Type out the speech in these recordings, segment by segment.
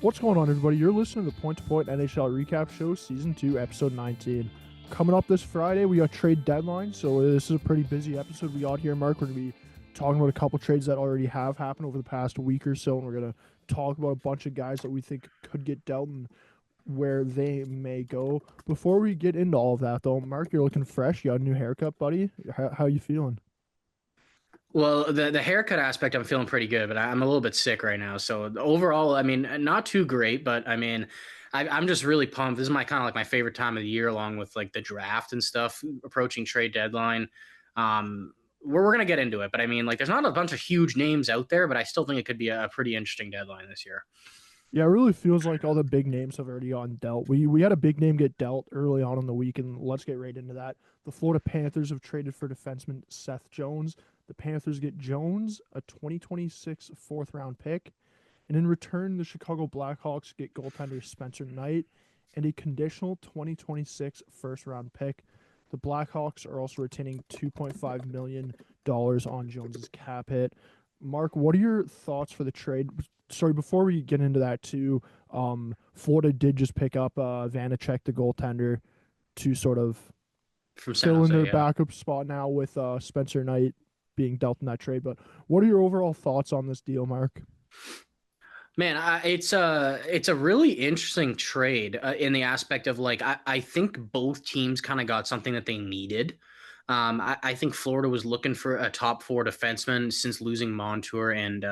What's going on, everybody? You're listening to the Point2Point NHL Recap Show, Season 2, Episode 19. Coming up this Friday, we got Trade Deadline, so this is a pretty busy episode we got here, Mark. We're going to be talking about a couple trades that already have happened over the past week or so, and we're going to talk about a bunch of guys that we think could get dealt and where they may go. Before we get into all of that, though, Mark, you're looking fresh. You got a new haircut, buddy. How you feeling? Well, the haircut aspect, I'm feeling pretty good, but I'm a little bit sick right now. So overall, I mean, not too great, but I mean, I'm just really pumped. This is my kind of like my favorite time of the year, along with like the draft and stuff approaching trade deadline. We're gonna get into it, but I mean, like, there's not a bunch of huge names out there, but I still think it could be a pretty interesting deadline this year. Yeah, it really feels like all the big names have already gotten dealt. We had a big name get dealt early on in the week, and let's get right into that. The Florida Panthers have traded for defenseman Seth Jones. The Panthers get Jones, a 2026 fourth round pick, and in return, the Chicago Blackhawks get goaltender Spencer Knight and a conditional 2026 first round pick. The Blackhawks are also retaining $2.5 million on Jones's cap hit. Mark, what are your thoughts for the trade? Sorry, before we get into that too, Florida did just pick up Vanacek, the goaltender, to sort of From San fill in Jose, their yeah. backup spot now with Spencer Knight being dealt in that trade. But what are your overall thoughts on this deal, Mark? Man, it's a really interesting trade in the aspect of like I think both teams kind of got something that they needed. I think Florida was looking for a top four defenseman since losing Montour and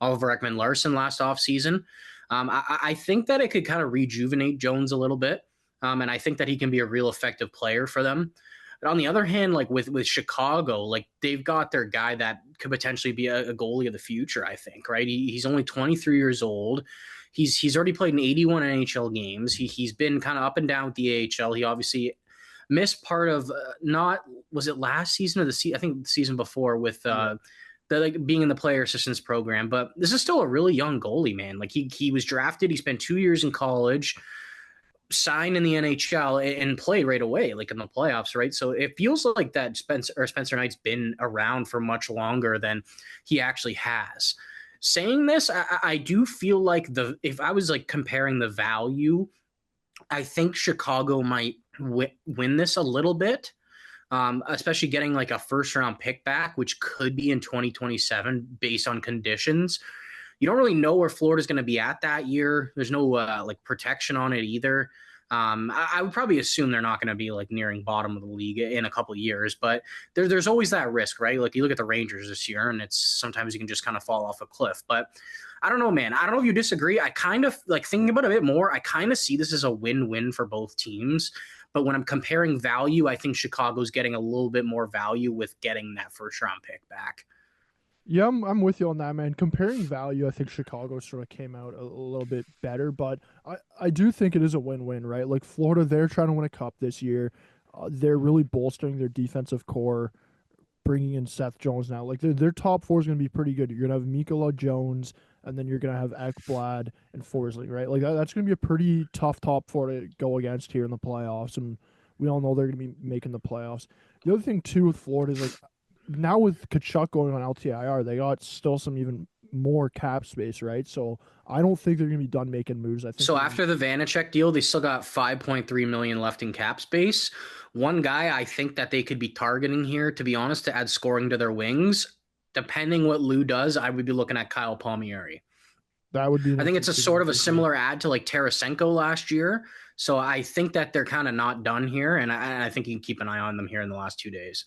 Oliver Ekman-Larsson last offseason. I think that it could kind of rejuvenate Jones a little bit, and I think that he can be a real effective player for them. But on the other hand, like with Chicago, like they've got their guy that could potentially be a goalie of the future. I think, right? He's only 23 years old. He's already played in 81 NHL games. He's been kind of up and down with the AHL. He obviously missed part of not was it last season or the season? I think the season before with Yeah. the like being in the player assistance program. But this is still a really young goalie, man. Like he was drafted. He spent 2 years in college, signed in the NHL and play right away, like in the playoffs, right? So it feels like that Spencer Knight's been around for much longer than he actually has. Saying this, I do feel like if I was like comparing the value, I think Chicago might win this a little bit. Especially getting like a first round pick back, which could be in 2027 based on conditions. You don't really know where Florida's going to be at that year. There's no like protection on it either. I would probably assume they're not going to be like nearing bottom of the league in a couple of years, but there's always that risk, right? Like you look at the Rangers this year, and it's sometimes you can just kind of fall off a cliff. But I don't know, man. I don't know if you disagree. I kind of like thinking about it a bit more. I kind of see this as a win-win for both teams. But when I'm comparing value, I think Chicago's getting a little bit more value with getting that first round pick back. Yeah, I'm with you on that, man. Comparing value, I think Chicago sort of came out a little bit better, but I do think it is a win-win, right? Like Florida, they're trying to win a cup this year. They're really bolstering their defensive core, bringing in Seth Jones now. Like their top four is going to be pretty good. You're going to have Mikola Jones, and then you're going to have Ekblad and Forsling, right? Like that's going to be a pretty tough top four to go against here in the playoffs, and we all know they're going to be making the playoffs. The other thing too with Florida is like now with Kachuk going on LTIR, they got still some even more cap space, right? So I don't think they're going to be done making moves. I think So they're going to after the Vanacek deal, they still got 5.3 million left in cap space. One guy I think that they could be targeting here, to be honest, to add scoring to their wings. Depending what Lou does, I would be looking at Kyle Palmieri. that would be an I think it's a interesting sort one of a for sure. similar ad to like Tarasenko last year. So I think that they're kind of not done here, and I think you can keep an eye on them here in the last 2 days.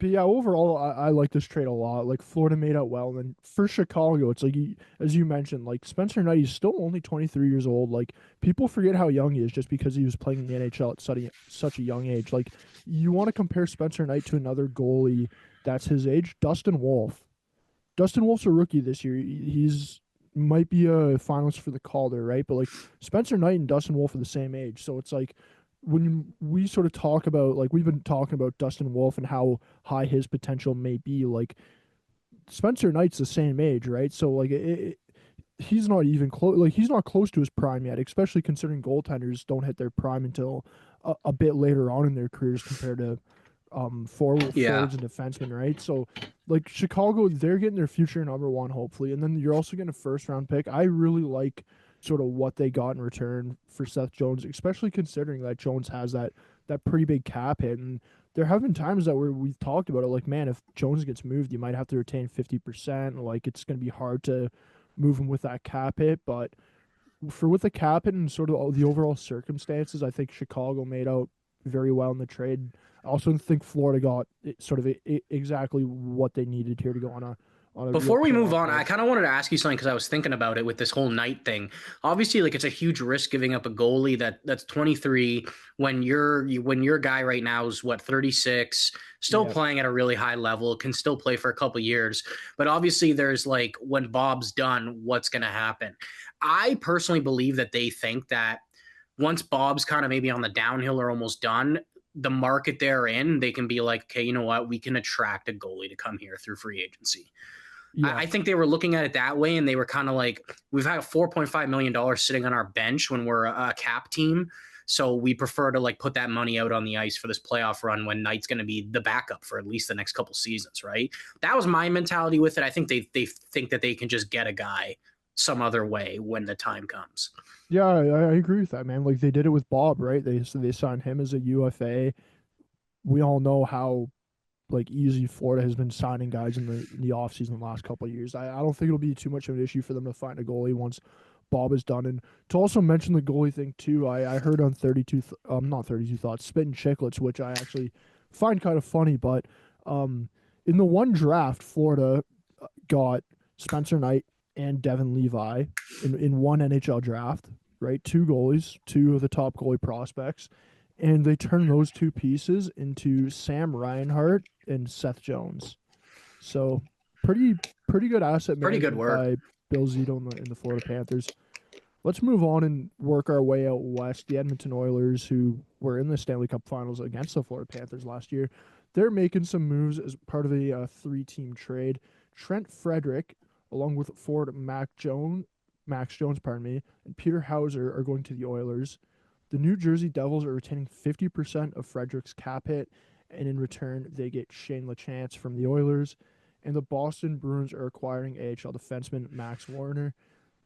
But yeah, overall, I like this trade a lot. Like Florida made out well, and then for Chicago, it's like as you mentioned, like Spencer Knight, he's still only 23 years old. Like people forget how young he is just because he was playing in the NHL at such a young age. Like you want to compare Spencer Knight to another goalie that's his age, Dustin Wolf. Dustin Wolf's a rookie this year. He's might be a finalist for the Calder, right? But like Spencer Knight and Dustin Wolf are the same age, so it's like when we sort of talk about like we've been talking about Dustin Wolf and how high his potential may be. Like Spencer Knight's the same age, right? So like he's not even close. Like he's not close to his prime yet, especially considering goaltenders don't hit their prime until a bit later on in their careers compared to Yeah. forwards and defensemen, right? So like Chicago, they're getting their future number one, hopefully, and then you're also getting a first round pick. I really like sort of what they got in return for Seth Jones, especially considering that Jones has that pretty big cap hit. And there have been times that where we've talked about it, like, man, if Jones gets moved, you might have to retain 50%. Like, it's going to be hard to move him with that cap hit. But for with the cap hit and sort of all the overall circumstances, I think Chicago made out very well in the trade. I also think Florida got sort of exactly what they needed here to go on a real Before we move playoff on, I push. kind of wanted to ask you something because I was thinking about it with this whole night thing. Obviously, like it's a huge risk giving up a goalie that's 23 when your guy right now is what 36, still Yeah, playing at a really high level, can still play for a couple years. But obviously, there's like when Bob's done, what's going to happen? I personally believe that they think that once Bob's kind of maybe on the downhill or almost done, the market they're in, they can be like, okay, you know what, we can attract a goalie to come here through free agency. yeah, I think they were looking at it that way, and they were kind of like, we've had $4.5 million sitting on our bench when we're a cap team, so we prefer to like put that money out on the ice for this playoff run when Knight's going to be the backup for at least the next couple seasons, right? That was my mentality with it. I think they think that they can just get a guy some other way when the time comes. yeah. I agree with that, man. Like they did it with Bob, right? They signed him as a UFA. We all know how like easy Florida has been signing guys in the offseason the last couple of years. I don't think it'll be too much of an issue for them to find a goalie once Bob is done. And to also mention the goalie thing too, I heard on 32 not 32 thoughts, Spittin' Chicklets, which I actually find kind of funny, but um in the one draft Florida got Spencer Knight and Devin Levi in one NHL draft, right? Two goalies, two of the top goalie prospects, and they turned those two pieces into Sam Reinhart and Seth Jones. So pretty pretty good asset Pretty good management work. by Bill Zito in the Florida Panthers. Let's move on and work our way out west. The Edmonton Oilers, who were in the Stanley Cup Finals against the Florida Panthers last year, they're making some moves as part of a three-team trade. Trent Frederic, along with forward Max Jones, pardon me, and Peter Hauser are going to the Oilers. The New Jersey Devils are retaining 50% of Frederic's cap hit, and in return, they get Shane LaChance from the Oilers. And the Boston Bruins are acquiring AHL defenseman Max Warner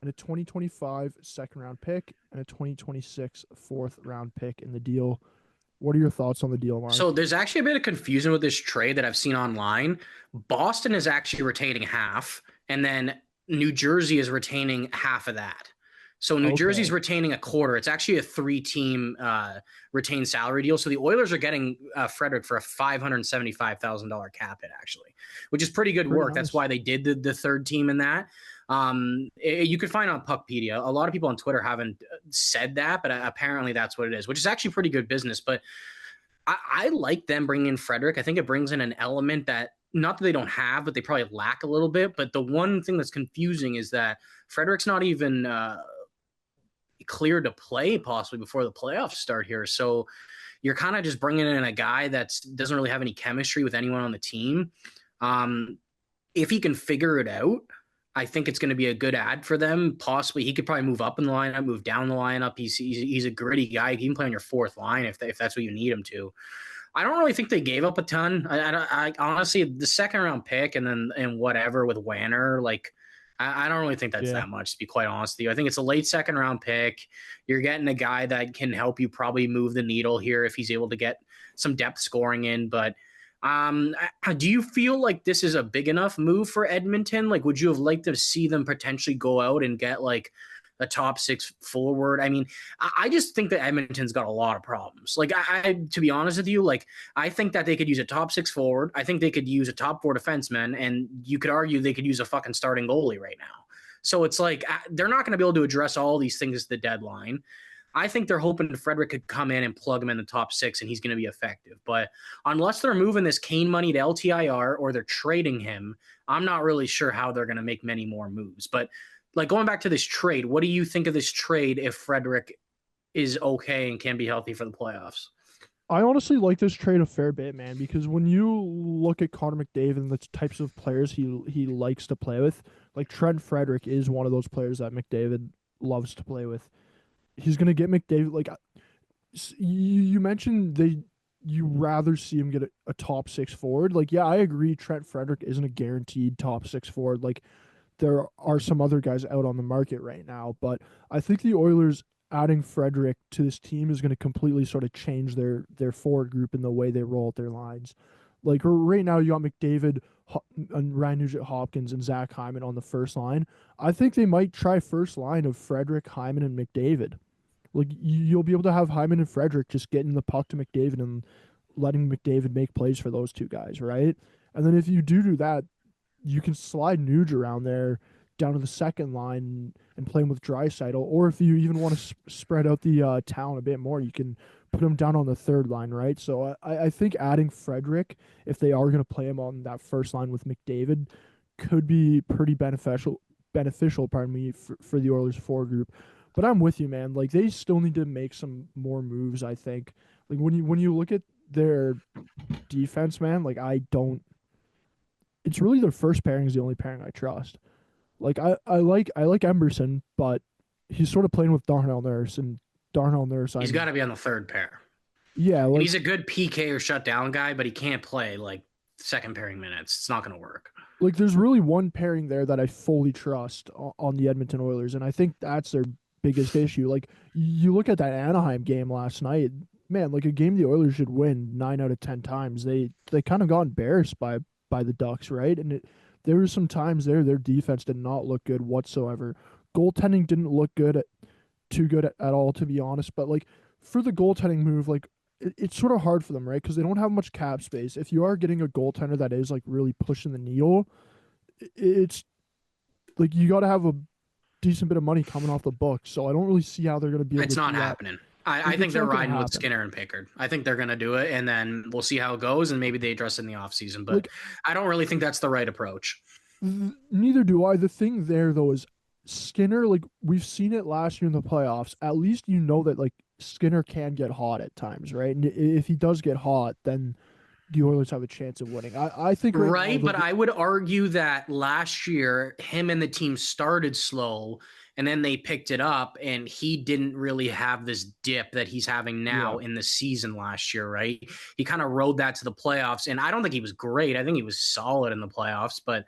and a 2025 second round pick and a 2026 fourth round pick in the deal. What are your thoughts on the deal, So Mark? there's actually a bit of confusion with this trade that I've seen online. Boston is actually retaining half, and then New Jersey is retaining half of that. So New Jersey's Okay. retaining a quarter. It's actually a three-team retained salary deal. So the Oilers are getting Frederic for a $575,000 cap hit, actually, which is pretty good Pretty work. That's nice. why they did the third team in that. You could find on Puckpedia. A lot of people on Twitter haven't said that, but apparently that's what it is, which is actually pretty good business. But I like them bringing in Frederic. I think it brings in an element that not that they don't have, but they probably lack a little bit. But the one thing that's confusing is that Frederic's not even cleared to play possibly before the playoffs start here. So you're kind of just bringing in a guy that doesn't really have any chemistry with anyone on the team. Um, if he can figure it out, I think it's going to be a good ad for them. Possibly, he could probably move up in the lineup, move down the lineup. He's a gritty guy. He can play on your fourth line if that's what you need him to. I don't really think they gave up a ton. I honestly, the second round pick and whatever with Wanner, like I don't really think that's Yeah. that much. To be quite honest with you, I think it's a late second round pick. You're getting a guy that can help you probably move the needle here if he's able to get some depth scoring in, but. Do you feel like this is a big enough move for Edmonton? Like, would you have liked to see them potentially go out and get like a top six forward? I mean, I just think that Edmonton's got a lot of problems. Like, to be honest with you, like, I think that they could use a top six forward. I think they could use a top four defenseman, and you could argue they could use a fucking starting goalie right now. So it's like they're not going to be able to address all these things at the deadline. I think they're hoping Frederic could come in and plug him in the top six and he's going to be effective. But unless they're moving this Kane money to LTIR or they're trading him, I'm not really sure how they're going to make many more moves. But like going back to this trade, what do you think of this trade if Frederic is okay and can be healthy for the playoffs? I honestly like this trade a fair bit, man, because when you look at Connor McDavid and the types of players he likes to play with, like Trent Frederic is one of those players that McDavid loves to play with. He's gonna get McDavid like you mentioned you rather see him get a top six forward. Like, yeah, I agree. Trent Frederic isn't a guaranteed top six forward. Like there are some other guys out on the market right now, but I think the Oilers adding Frederic to this team is going to completely sort of change their forward group and the way they roll out their lines. Like right now, you got McDavid, and Ryan Nugent Hopkins, and Zach Hyman on the first line. I think they might try first line of Frederic, Hyman, and McDavid. Like you'll be able to have Hyman and Frederic just getting the puck to McDavid and letting McDavid make plays for those two guys, right? And then if you do that, you can slide Nuge around there down to the second line and play him with Draisaitl. Or if you even want to spread out the talent a bit more, you can put him down on the third line, right? So I think adding Frederic, if they are going to play him on that first line with McDavid, could be pretty beneficial, pardon me, for the Oilers forward group. But I'm with you, man. Like they still need to make some more moves, I think. Like when you look at their defense, man, like I don't, it's really their first pairing is the only pairing I trust. Like I like Emberson, but he's sort of playing with Darnell Nurse, and Darnell Nurse. He's got to be on the third pair. Yeah, And like he's a good PK or shutdown guy, but he can't play like second pairing minutes. It's not going to work. there's really one pairing there that I fully trust on the Edmonton Oilers, and I think that's their biggest issue. Like you look at that Anaheim game last night, man, like a game the Oilers should win 9 out of 10 times. They kind of got embarrassed by the Ducks, right? And there were some times there their defense did not look good whatsoever. Goaltending didn't look too good at all, to be honest. But like for the goaltending move, like it's sort of hard for them, right? Because they don't have much cap space. If you are getting a goaltender that is like really pushing the needle, it's like you got to have a decent bit of money coming off the books. So I don't really see how they're going to be able It's to not do that. happening. I think It's they're not going to riding with happen. Skinner and Pickard. I think they're going to do it, and then we'll see how it goes, and maybe they address it in the offseason. But Like I don't really think that's the right approach. neither do I. The thing there though is Skinner, like we've seen it last year in the playoffs. At least you know that like Skinner can get hot at times, right? And if he does get hot, then the Oilers have a chance of winning. I think right now Right, but I would argue that last year him and the team started slow and then they picked it up and he didn't really have this dip that he's having yeah now in the season last year, right? He kind of rode that to the playoffs and I don't think he was great. I think he was solid in the playoffs, but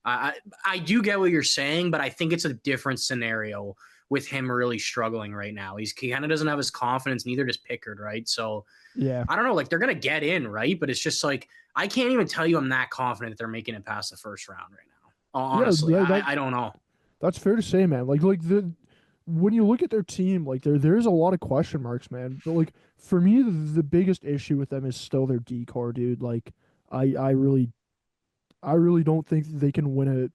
I do get what you're saying, but I think it's a different scenario with him really struggling right now. He kind of doesn't have his confidence, neither does Pickard, right? So yeah I don't know, like they're gonna get in, right? But it's just like I can't even tell you I'm that confident that they're making it past the first round right now. yeah Honestly, I don't know. that's fair to say, man. Like the when you look at their team, like there's a lot of question marks, man. But like for me, the biggest issue with them is still their decor, dude. Like I really don't think they can win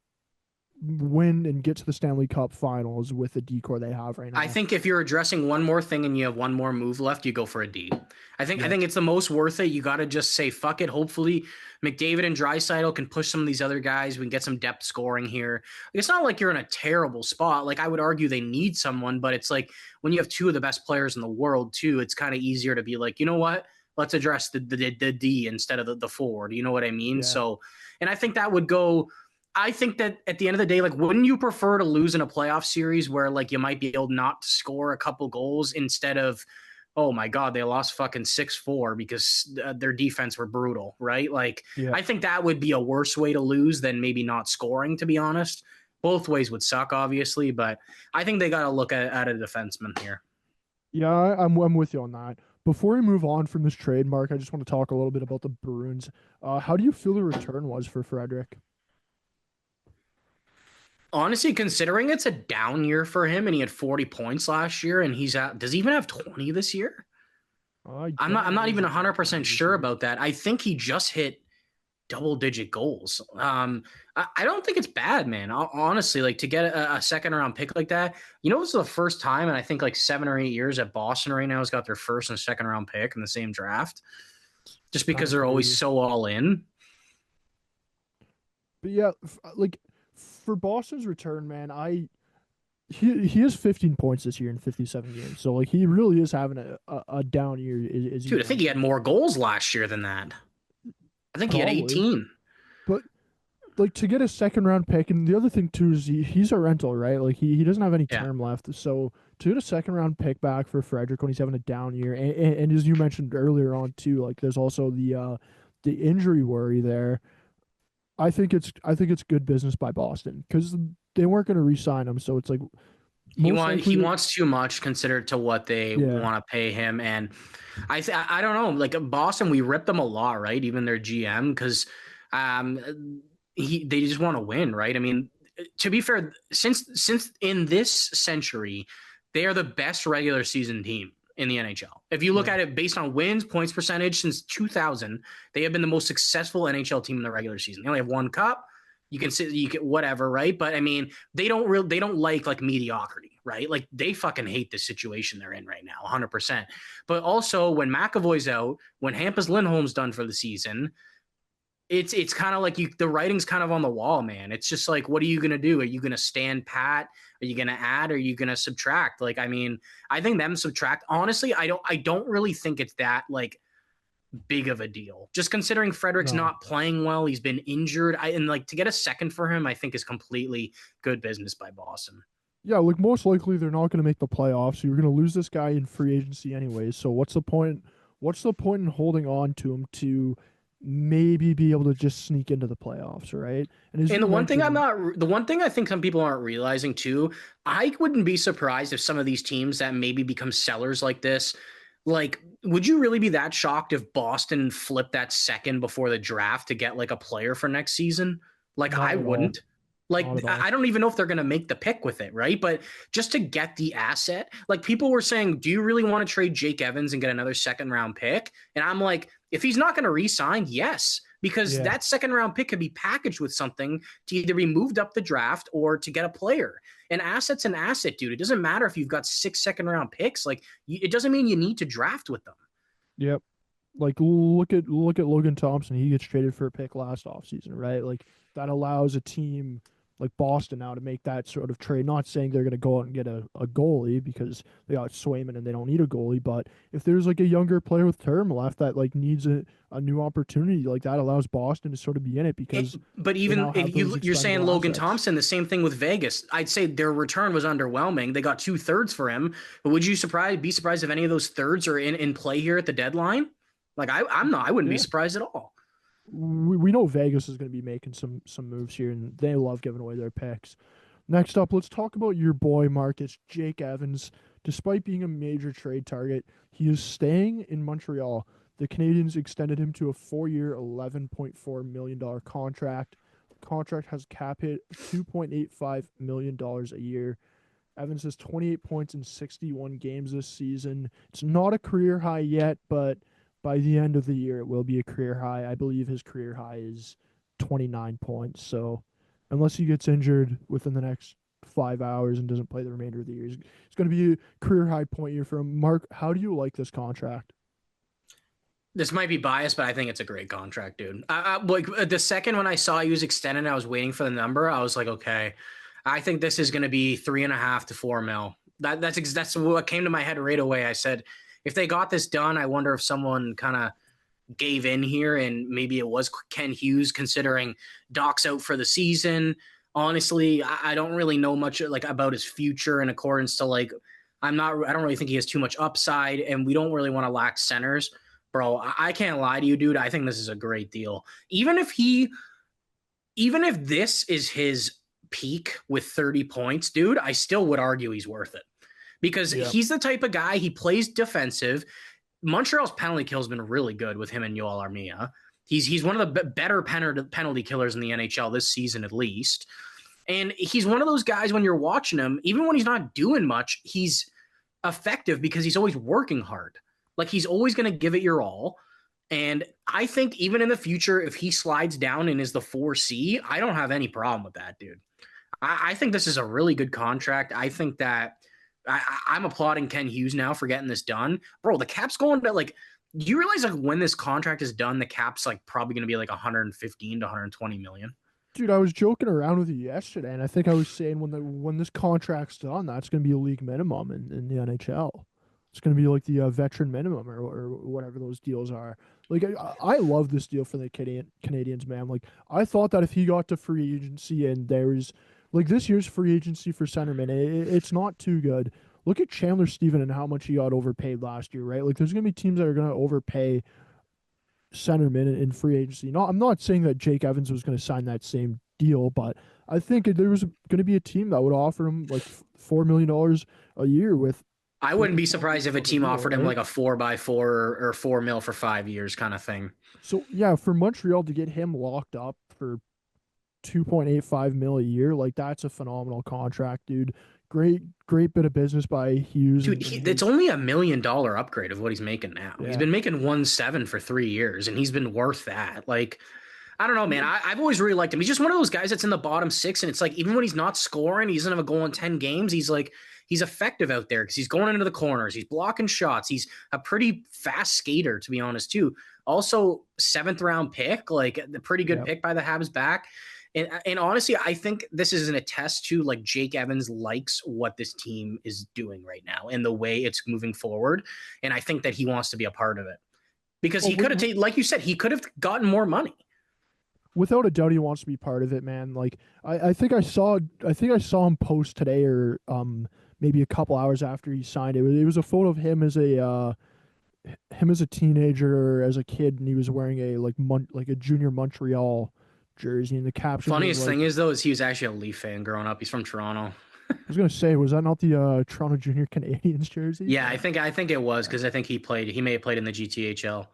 and get to the Stanley Cup Finals with the decor they have right I now. think if you're addressing one more thing and you have one more move left, you go for a D. I Yeah. think it's the most worth it. You got to just say fuck it. Hopefully, McDavid and Draisaitl can push some of these other guys. We can get some depth scoring here. It's not like you're in a terrible spot. Like I would argue they need someone, but it's like when you have two of the best players in the world too, it's kind of easier to be like, you know what? Let's address the D instead of the forward. You know what I mean? Yeah. So, and I think that would go. I think that at the end of the day, like, wouldn't you prefer to lose in a playoff series where like you might be able not to score a couple goals instead of, oh my God, they lost fucking 6-4 because their defense were brutal, right? Like, Yeah. I think that would be a worse way to lose than maybe not scoring, to be honest. Both ways would suck, obviously, but I think they got to look at a defenseman here. Yeah, I'm with you on that. Before we move on from this trade, Mark, I just want to talk a little bit about the Bruins. How do you feel the return was for Frederic? Honestly, considering it's a down year for him and he had 40 points last year and does he even have 20 this year? I I'm don't not know even his exact 100% numbers this sure year. about that. I think he just hit double digit goals. I don't think it's bad, man. Honestly, like to get a second round pick like that, this is the first time in I think like 7 or 8 years that Boston right now has got their first and second round pick in the same draft, just Kind because of they're always crazy. so all in. But yeah, like for Boston's return, man, he has 15 points this year in 57 games. So like he really is having a down year, as you Dude, I think he had mentioned. more goals last year than that. I think he had Probably. 18. But like to get a second round pick, and the other thing too is he's a rental, right? Like he doesn't have any Yeah. term left. So to get a second round pick back for Frederic when he's having a down year, and as you mentioned earlier on too, like there's also the injury worry there. I think it's good business by Boston because they weren't going to re-sign him, so it's like most He likely, wants too much considered to what they yeah, want to pay him, and I don't know. Like Boston, we ripped them a lot, right? Even their GM because they just want to win, right? I mean, to be fair, since in this century, they are the best regular season team in the NHL. If you look yeah, at it based on wins, points percentage since 2000, they have been the most successful NHL team in the regular season. They only have one cup. You can say you can whatever, right? But I mean, they don't like mediocrity, right? Like they fucking hate the situation they're in right now, 100%. But also when McAvoy's out, when Hampus Lindholm's done for the season, it's kind of like the writing's kind of on the wall, man. It's just like, what are you gonna do? Are you gonna stand pat? Are you gonna add? Are you gonna subtract? Like, I mean, I think them subtract. Honestly, I don't really think it's that like big of a deal. Just considering Frederic's no. not playing well, he's been injured. And like to get a second for him, I think is completely good business by Boston. Yeah, like most likely they're not going to make the playoffs. So you're going to lose this guy in free agency anyways. So what's the point? What's the point in holding on to him to maybe be able to just sneak into the playoffs, right? And as And you mentioned, the one thing I think some people aren't realizing too, I wouldn't be surprised if some of these teams that maybe become sellers like this, like, would you really be that shocked if Boston flipped that second before the draft to get like a player for next season? Like, not I at all. wouldn't. Not Like, at all. I don't even know if they're going to make the pick with it, right? But just to get the asset, like people were saying, do you really want to trade Jake Evans and get another second round pick? And I'm like, if he's not going to re-sign, yes, because Yeah. that second round pick could be packaged with something to either be moved up the draft or to get a player. An asset's an asset, dude. It doesn't matter if you've got 6 second round picks. Like it doesn't mean you need to draft with them. Yep. Like look at Logan Thompson. He gets traded for a pick last offseason, right? Like that allows a team like Boston now to make that sort of trade. Not saying they're going to go out and get a goalie because they got Swayman and they don't need a goalie, but if there's like a younger player with term left that like needs a new opportunity, like that allows Boston to sort of be in it because But they even now have if those you're saying expendable Logan assets. Thompson, the same thing with Vegas. I'd say their return was underwhelming. They got 2/3 for him. But would you be surprised if any of those thirds are in play here at the deadline? Like I'm not. I wouldn't be Yeah. surprised at all. We know Vegas is going to be making some moves here, and they love giving away their picks. Next up, let's talk about your boy Marcus Jake Evans. Despite being a major trade target, he is staying in Montreal. The Canadiens extended him to a 4-year, $11.4 million contract. The contract has a cap hit of $2.85 million a year. Evans has 28 points in 61 games this season. It's not a career high yet, but by the end of the year, it will be a career high. I believe his career high is 29 points. So, unless he gets injured within the next 5 hours and doesn't play the remainder of the year, it's going to be a career high point year for him. Mark, how do you like this contract? This might be biased, but I think it's a great contract, dude. Like the second when I saw he was extended, I was waiting for the number. I was like, okay, I think this is going to be 3.5 to 4 mil. That's what came to my head right away. I said, if they got this done, I wonder if someone kind of gave in here and maybe it was Ken Hughes, considering Doc's out for the season. Honestly, I don't really know much like about his future in accordance to like I don't really think he has too much upside, and we don't really want to lack centers. Bro, I can't lie to you, dude. I think this is a great deal. Even if this is his peak with 30 points, dude, I still would argue he's worth it because Yeah. he's the type of guy, he plays defensive. Montreal's penalty kill has been really good with him and Yoel Armia. He's one of the better penalty killers in the NHL this season, at least. And he's one of those guys when you're watching him, even when he's not doing much, he's effective because he's always working hard. Like he's always going to give it your all. And I think even in the future, if he slides down and is the 4C, I don't have any problem with that, dude. I think this is a really good contract. I think that I'm applauding Ken Hughes now for getting this done. Bro, the cap's going to like, do you realize like when this contract is done, the cap's like probably going to be like 115 to 120 million? Dude, I was joking around with you yesterday, and I think I was saying when this contract's done, that's going to be a league minimum in the NHL. It's going to be like the veteran minimum or whatever those deals are. Like I love this deal for the Canadians, man. Like I thought that if he got to free agency and there's like this year's free agency for centerman, it's not too good. Look at Chandler Stephen and how much he got overpaid last year, right? Like there's going to be teams that are going to overpay centerman in free agency. No, I'm not saying that Jake Evans was going to sign that same deal, but I think there was going to be a team that would offer him like $4 million a year I with wouldn't a be 12 surprised if years a on the team deal, offered him right? like a 4x4 or 4 mil for 5 years kind of thing. So yeah, for Montreal to get him locked up for 2.85 mil a year, like that's a phenomenal contract, dude. Great bit of business by Hughes Dude, and it's his only $1 million upgrade of what he's making now. He's yeah. been making 1.7 for 3 years, and he's been worth that. Like, I don't know, man. I've always really liked him. He's just one of those guys that's in the bottom six, and it's like even when he's not scoring, he doesn't have a goal in 10 games. He's effective out there because he's going into the corners, he's blocking shots, he's a pretty fast skater, to be honest, too. Also, seventh round pick, like the pretty good Yeah. pick by the Habs back. And honestly, I think this is an attest to like Jake Evans likes what this team is doing right now and the way it's moving forward. And I think that he wants to be a part of it because Well, he could have taken, like you said, he could have gotten more money. without a doubt he wants to be part of it, man. Like I think I saw him post today or maybe a couple hours after he signed it. It was a photo of him as a teenager or as a kid, and he was wearing a like a junior Montreal jersey, and the caption was Funniest thing like, is though, is he was actually a Leaf fan growing up. He's from Toronto. I was gonna say, was that not the Toronto Junior Canadians jersey? Yeah, I think it was because I think he may have played in the GTHL.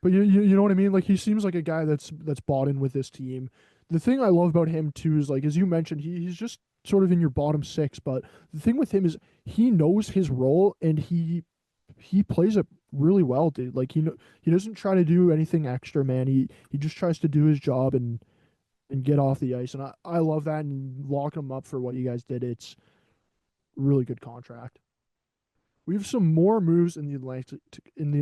But you know what I mean? Like he seems like a guy that's bought in with this team. The thing I love about him too is like as you mentioned, he's just sort of in your bottom six. But the thing with him is he knows his role and he plays it really well, dude. Like he doesn't try to do anything extra, man. He just tries to do his job and get off the ice. And I love that and locking him up for what you guys did. It's really good contract. We have some more moves in the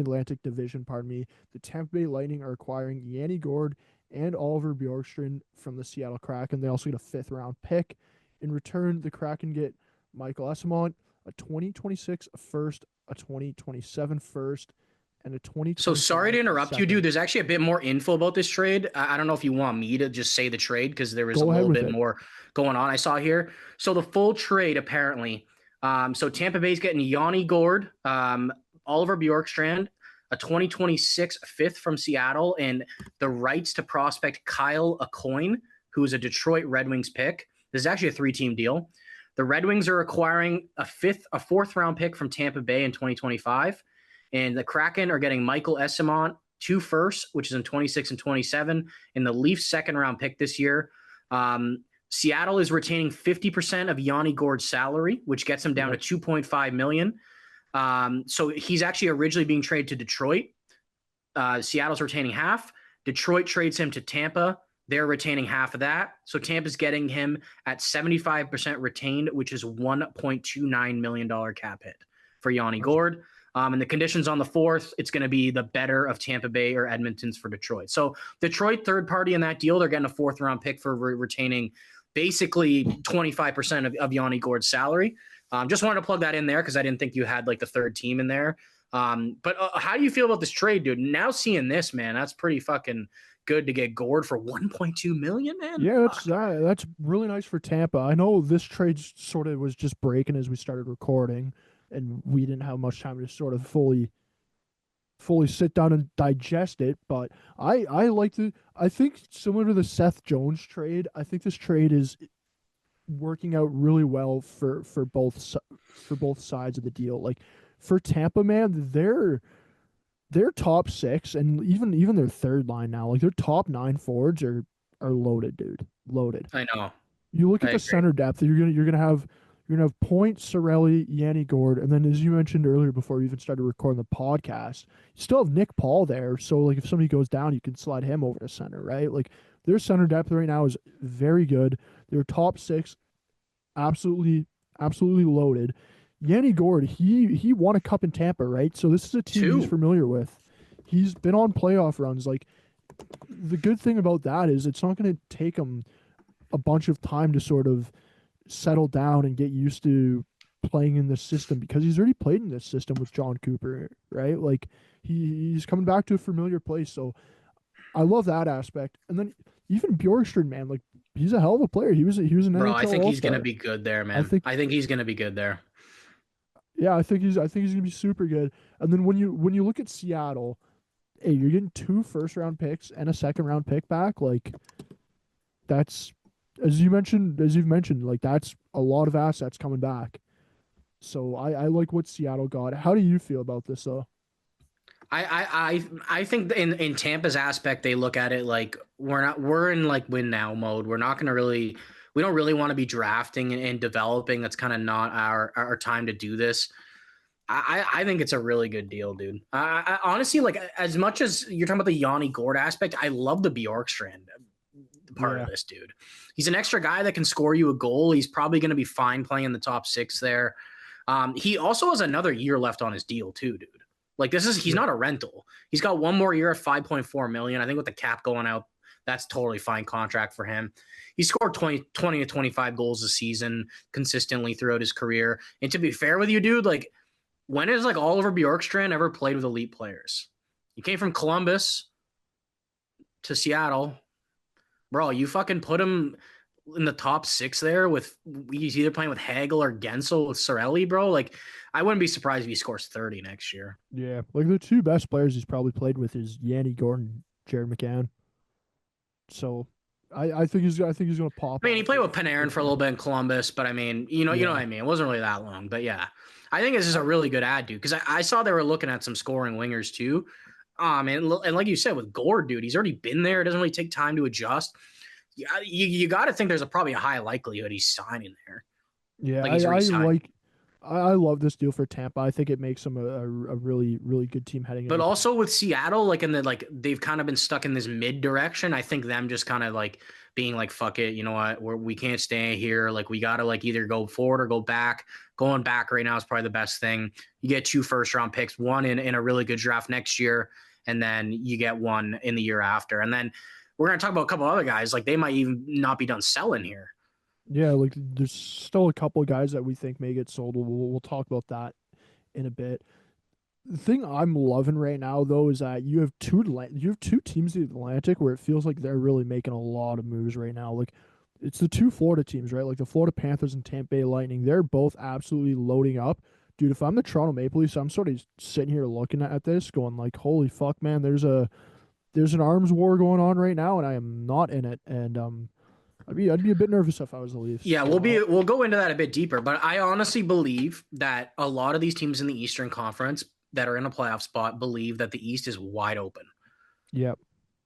Atlantic Division. Pardon me. The Tampa Bay Lightning are acquiring Yanni Gourde and Oliver Bjorkstrand from the Seattle Kraken. They also get a fifth-round pick. In return, the Kraken get Michael Esamont, a 2026 first, a 2027 first, and a So sorry to 2025 interrupt you, dude. second. There's actually a bit more info about this trade. I don't know if you want me to just say the trade because there was a Go ahead little with bit it. more going on I saw here. So the full trade apparently. So Tampa Bay's getting Yanni Gourde, Oliver Bjorkstrand, a 2026 fifth from Seattle, and the rights to prospect Kyle Acoin, who is a Detroit Red Wings pick. This is actually a 3-team deal. The Red Wings are acquiring a fourth round pick from Tampa Bay in 2025. And the Kraken are getting Michael Esamont, 2 firsts, which is in 26 and 27, and the Leafs second round pick this year. Seattle is retaining 50% of Yanni Gourde's salary, which gets him down Yep. to 2.5 million. So he's actually originally being traded to Detroit. Seattle's retaining half. Detroit trades him to Tampa. They're retaining half of that. So Tampa's getting him at 75% retained, which is $1.29 million cap hit for Yanni Gourde. And the conditions on the fourth, it's going to be the better of Tampa Bay or Edmonton's for Detroit. So Detroit, third party in that deal, they're getting a fourth round pick for retaining basically 25% of Yanni Gourde's salary. Just wanted to plug that in there because I didn't think you had like the third team in there. But how do you feel about this trade, dude? Now seeing this, man, that's pretty fucking good to get Gourde for 1.2 million, man. Yeah, that's really nice for Tampa. I know this trade sort of was just breaking as we started recording, and we didn't have much time to sort of fully sit down and digest it. But I like to. I think similar to the Seth Jones trade, I think this trade is working out really well for both sides of the deal. Like for Tampa, man, their top six and even their third line now, like their top nine forwards are loaded, dude. Loaded. I know. You look I at the agree. center depth, you're gonna have Point, Sorelli, Yanni Gourde, and then as you mentioned earlier before we even started recording the podcast, you still have Nick Paul there. So like if somebody goes down, you can slide him over to center, right? Like their center depth right now is very good. Their top six, absolutely loaded. Yanni Gourde, he won a cup in Tampa, right? So this is a team he's Two. familiar with. He's been on playoff runs. Like the good thing about that is it's not going to take him a bunch of time to sort of settle down and get used to playing in this system because he's already played in this system with John Cooper, right? Like he's coming back to a familiar place. So I love that aspect. And then even Bjorkstrand, man, like he's a hell of a player. He was an Bro, I NHL think All he's gonna Star. be good there, I man. think I think he's gonna be good there. yeah, I think he's gonna be super good. And then when you look at Seattle, hey, you're getting two first round picks and a second round pick back. Like that's as you've mentioned, like that's a lot of assets coming back. So I like what Seattle got. How do you feel about this though? I think in Tampa's aspect, they look at it like we're in like win now mode. We're not going to really we don't really want to be drafting and developing. That's kind of not our time to do this. I think it's a really good deal, dude. Honestly, like as much as you're talking about the Yanni Gord aspect, I love the Bjorkstrand part of Yeah, this, dude. He's an extra guy that can score you a goal. He's probably going to be fine playing in the top six there. He also has another year left on his deal too, dude. Like he's yeah, not a rental. He's got one more year at 5.4 million. I think with the cap going out, that's totally fine contract for him. He scored 20 to 25 goals a season consistently throughout his career. And to be fair with you, dude, like when has like Oliver Bjorkstrand ever played with elite players? He came from Columbus to Seattle. Bro, you fucking put him in the top six there with he's either playing with Hagel or Gensel with Sorelli, bro. Like, I wouldn't be surprised if he scores 30 next year. yeah. Like the two best players he's probably played with is Yanni Gordon, Jared McCann. So I think he's gonna pop I mean, he off played with with Panarin for a little there. bit in Columbus, but I mean, you know what Yeah. I mean. It wasn't really that long, but yeah, I think this is a I, really good ad, dude. Because I saw they were looking at some scoring wingers too. And like you said with Gord, dude, he's already been there. It doesn't really take time to adjust. You got to think there's probably a high likelihood he's signing there. yeah, Like he's I re-signing. like I love this deal for Tampa. I think it makes them a really, really good team heading into But the also with Seattle, like in the like they've kind of been stuck in this mid direction. I think them just kind of like being like, fuck it, you know what, we can't stay here. Like we gotta like either go forward or go back. Going back right now is probably the best thing. You get 2 first round picks, one in a really good draft next year, and then you get one in the year after. And then we're gonna talk about a couple other guys, like they might even not be done selling here. Yeah, like there's still a couple of guys that we think may get sold. We'll talk about that in a bit. The thing I'm loving right now though is that you have two teams in the Atlantic where it feels like they're really making a lot of moves right now. Like it's the two Florida teams, right? Like the Florida Panthers and Tampa Bay Lightning. They're both absolutely loading up. Dude, if I'm the Toronto Maple Leafs, I'm sort of sitting here looking at this, going like, "Holy fuck, man! There's an arms war going on right now, and I am not in it." And I'd be a bit nervous if I was the Leafs. Yeah, So we'll go into that a bit deeper, but I honestly believe that a lot of these teams in the Eastern Conference that are in a playoff spot believe that the East is wide open. yeah,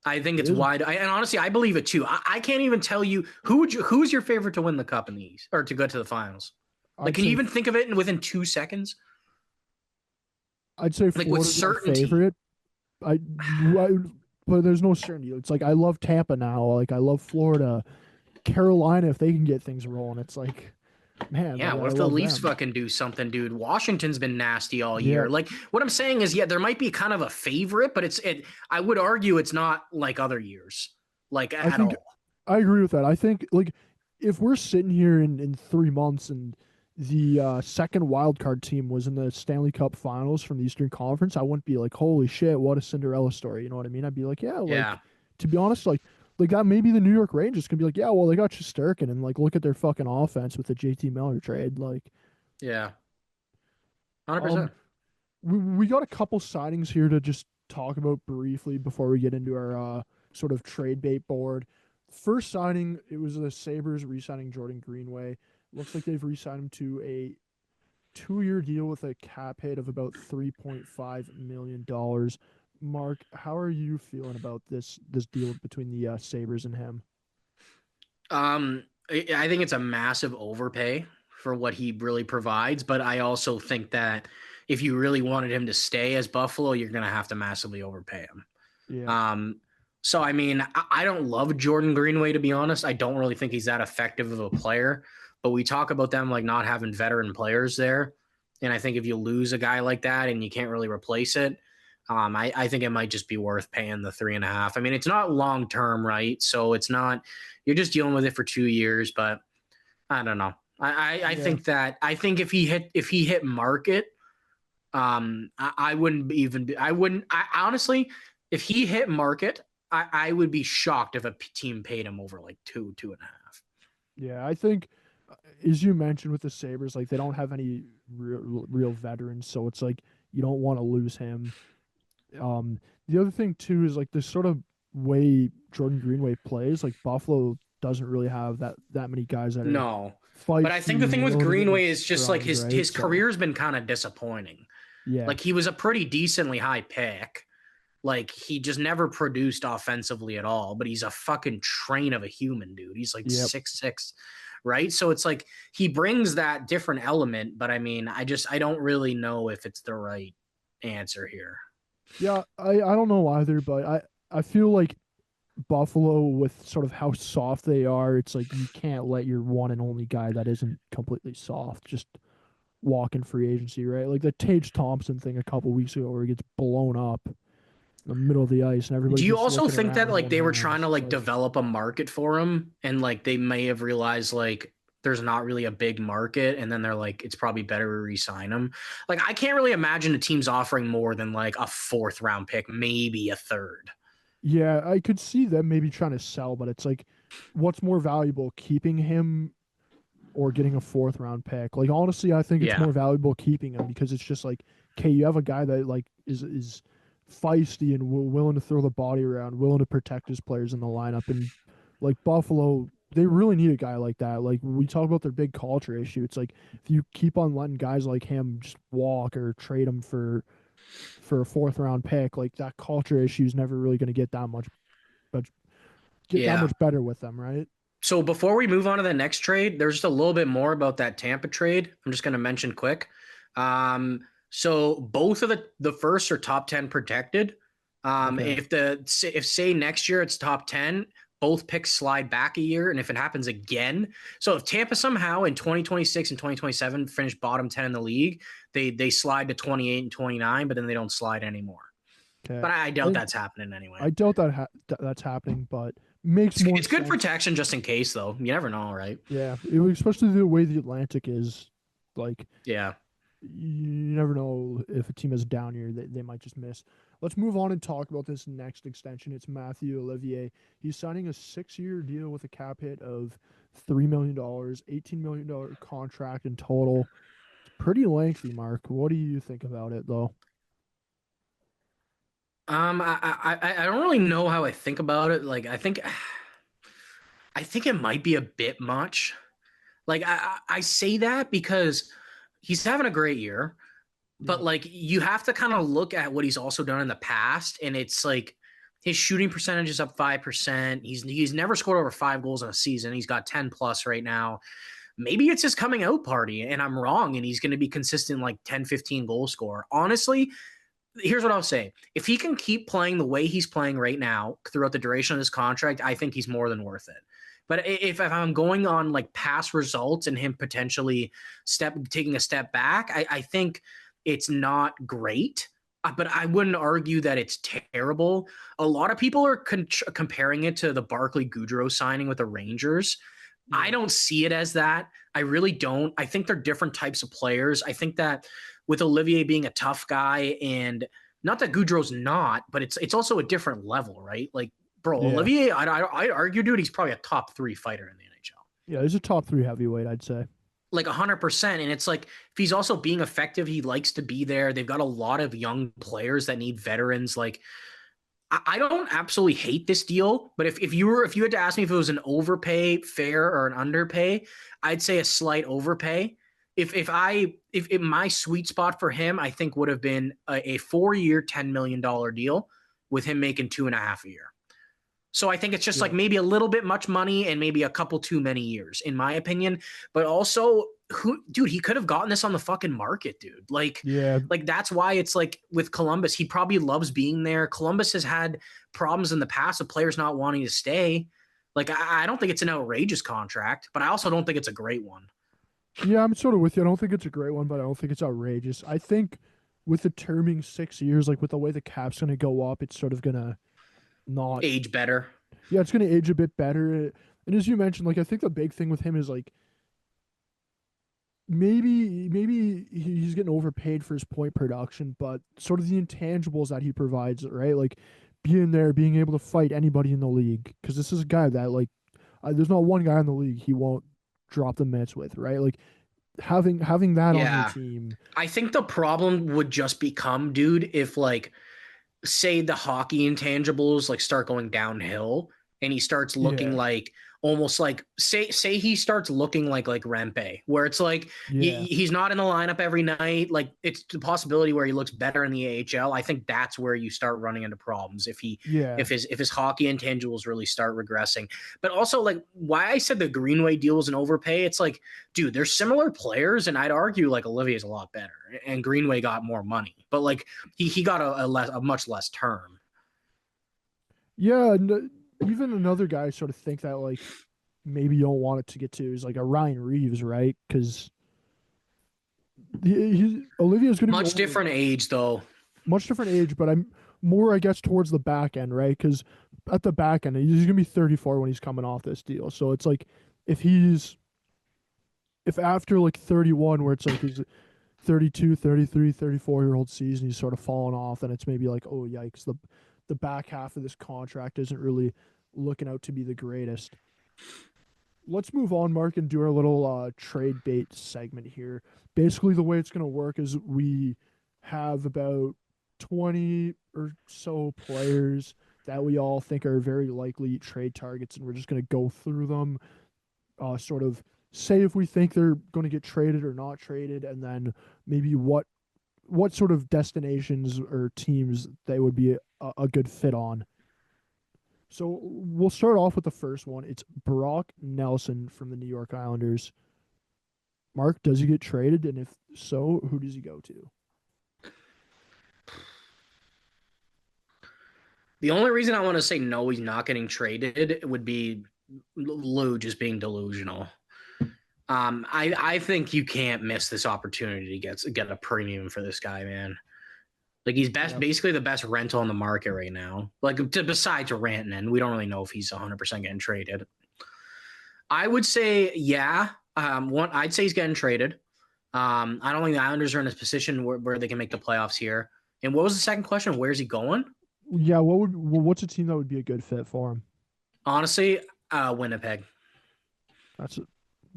I think it it's is. wide, and honestly, I believe it too. I can't even tell you who's your favorite to win the cup in the East or to go to the finals. Like, I'd can you say even think of it within 2 seconds? I'd say Like with Florida's my certainty. favorite. I but there's no certainty. It's like I love Tampa now. Like I love Florida, Carolina. If they can get things rolling, it's like, man, Yeah, like what I if the love Leafs them. fucking do something, dude? Washington's been nasty all Yeah, year. Like what I'm saying is, yeah, there might be kind of a favorite, but it. I would argue it's not like other years, like I at think all. I agree with that. I think like if we're sitting here in 3 months and the second wild card team was in the Stanley Cup Finals from the Eastern Conference, I wouldn't be like, holy shit, what a Cinderella story. You know what I mean? I'd be like, yeah, like Yeah, to be honest, like that maybe the New York Rangers can be like, yeah, well they got Shesterkin and like look at their fucking offense with the JT Miller trade. Like, yeah, 100. um, Percent we got a couple signings here to just talk about briefly before we get into our sort of trade bait board. First signing, it was the Sabres re-signing Jordan Greenway. Looks like they've re-signed him to a 2-year deal with a cap hit of about $3.5 million. Mark, how are you feeling about this deal between the Sabres and him? I think it's a massive overpay for what he really provides, but I also think that if you really wanted him to stay as Buffalo, you're going to have to massively overpay him. Yeah, Um, so I mean, I don't love Jordan Greenway to be honest. I don't really think he's that effective of a player. But we talk about them like not having veteran players there, and I think if you lose a guy like that and you can't really replace it, I think it might just be worth paying the 3.5. I mean, it's not long term, right? So it's not you're just dealing with it for 2 years, but I don't know. I yeah. think that I think if he hit market, I wouldn't even be, I wouldn't I honestly if he hit market, I would be shocked if a team paid him over like two and a half. Yeah, I think, as you mentioned with the Sabres, like they don't have any real veterans, so it's like you don't want to lose him. The other thing too is like this sort of way Jordan Greenway plays, like Buffalo. doesn't really have that many guys that are No. But I think the feisty, thing with willing to get in the Greenway is just like scrums, his right? his So career's been kind of disappointing. yeah, Like he was a pretty decently high pick. Like he just never produced offensively at all, but he's a fucking train of a human, dude. He's like yep. 6'6", right? So it's like he brings that different element, but I mean, I don't really know if it's the right answer here. Yeah, I don't know either, but I feel like Buffalo with sort of how soft they are, it's like you can't let your one and only guy that isn't completely soft just walk in free agency, right? Like the Tage Thompson thing a couple weeks ago where he gets blown up in the middle of the ice and Do everybody's you just also looking think that around like holding they were trying hands. to It's like like, develop a market for him and like they may have realized like there's not really a big market and then they're like it's probably better to re-sign him. Like I can't really imagine a team's offering more than like a fourth round pick, maybe a third. yeah, I could see them maybe trying to sell, but it's like, what's more valuable, keeping him or getting a fourth round pick? Like honestly, I think it's Yeah. more valuable keeping him because it's just like, okay, you have a guy that like is feisty and willing to throw the body around, willing to protect his players in the lineup, and like Buffalo, they really need a guy like that. Like we talk about their big culture issue, it's like if you keep on letting guys like him just walk or trade him for a fourth round pick, like that culture issue is never really going to but get that Yeah. much better with them, right? So before we move on to the next trade, there's just a little bit more about that Tampa trade. I'm just going to mention quick. So both of the first are top 10 protected. Okay. If say next year it's top 10, both picks slide back a year, and if it happens again, so if Tampa somehow in 2026 and 2027 finish bottom 10 in the league, they slide to 28 and 29, but then they don't slide anymore. Okay. But I doubt I that's happening anyway. I doubt that's happening, but makes more It's good sense. protection just in case, though. You never know, right? Yeah, especially the way the Atlantic is. Like Yeah. you never know if a team is down here, they might just miss. Let's move on and talk about this next extension. It's Matthew Olivier. He's signing a 6-year deal with a cap hit of $3 million, $18 million contract in total. It's pretty lengthy, Mark. What do you think about it, though? I don't really know how I think about it. Like, I think it might be a bit much. Like, I say that because he's having a great year, but Yeah, like, you have to kind of look at what he's also done in the past, and it's like his shooting percentage is up 5%. He's never scored over 5 goals in a season. He's got 10 plus right now. Maybe it's his coming out party, and I'm wrong, and he's going to be consistent like 10, 15 goal scorer. Honestly, here's what I'll say. If he can keep playing the way he's playing right now throughout the duration of this contract, I think he's more than worth it. But if I'm going on like past results and him potentially taking a step back, I think it's not great. But I wouldn't argue that it's terrible. A lot of people are comparing it to the Barclay Goodrow signing with the Rangers. I yeah, don't see it as that. I really don't. I think they're different types of players. I think that with Olivier being a tough guy, and not that Goudreau's not, but it's also a different level, right? Like, bro, yeah, Olivier, I'd argue, dude, he's probably a top 3 fighter in the NHL. yeah. He's a top three heavyweight, I'd say. Like 100%. And it's like, if he's also being effective, he likes to be there. They've got a lot of young players that need veterans. Like, I don't absolutely hate this deal, but if you had to ask me if it was an overpay, fair, or an underpay, I'd say a slight overpay. If my sweet spot for him, I think would have been a 4-year, $10 million deal with him making 2.5 a year. So I think it's just Yeah, like maybe a little bit much money and maybe a couple too many years, in my opinion. But also, dude, he could have gotten this on the fucking market, dude. yeah, Like that's why it's like with Columbus, he probably loves being there. Columbus has had problems in the past of players not wanting to stay. Like I don't think it's an outrageous contract, but I also don't think it's a great one. yeah. I'm sort of with you. I don't think it's a great one, but I don't think it's outrageous. I think with the terming 6 years, like with the way the cap's going to go up, it's sort of going to not. Age better. Yeah, it's going to age a bit better. And as you mentioned, like I think the big thing with him is like maybe he's getting overpaid for his point production, but sort of the intangibles that he provides, right? Like being there, being able to fight anybody in the league. Because this is a guy that like there's not one guy in the league he won't drop the mitts with, right? Like having that on your Yeah. team. I think the problem would just become, dude, if like say the hockey intangibles like start going downhill and he starts looking Yeah, like almost like say he starts looking like Rempe, where it's like Yeah. he's not in the lineup every night. Like it's the possibility where he looks better in the AHL. I think that's where you start running into problems Yeah. if his hockey intangibles really start regressing. But also like why I said the Greenway deal was an overpay. It's like, dude, they're similar players, and I'd argue like Olivier's a lot better, and Greenway got more money, but like he got a much less term. Yeah, and even another guy sort of think that like maybe you don't want it to get to is like a Ryan Reeves, right? Because Olivier's going to be Much older, different age though. much different age, but I'm more, I guess, towards the back end, right? Because at the back end, he's going to be 34 when he's coming off this deal. So it's like if he's, if after like 31, where it's like his 32, 33, 34-year-old season, he's sort of falling off, and it's maybe like, oh, yikes, the back half of this contract isn't really looking out to be the greatest. Let's move on, Mark, and do our little trade bait segment here. Basically, the way it's going to work is we have about 20 or so players that we all think are very likely trade targets, and we're just going to go through them, sort of say if we think they're going to get traded or not traded, and then maybe what sort of destinations or teams they would be a good fit on. So we'll start off with the first one. It's Brock Nelson from the New York Islanders. Mark, does he get traded? And if so, who does he go to? The only reason I want to say no, he's not getting traded would be Lou just being delusional. I think you can't miss this opportunity to get a premium for this guy, man. Like he's basically the best rental on the market right now. Like besides Rantanen, we don't really know if he's 100% getting traded. I would say yeah. I'd say he's getting traded. I don't think the Islanders are in a position where they can make the playoffs here. And what was the second question? Where's he going? Yeah, what's a team that would be a good fit for him? Honestly, Winnipeg. That's a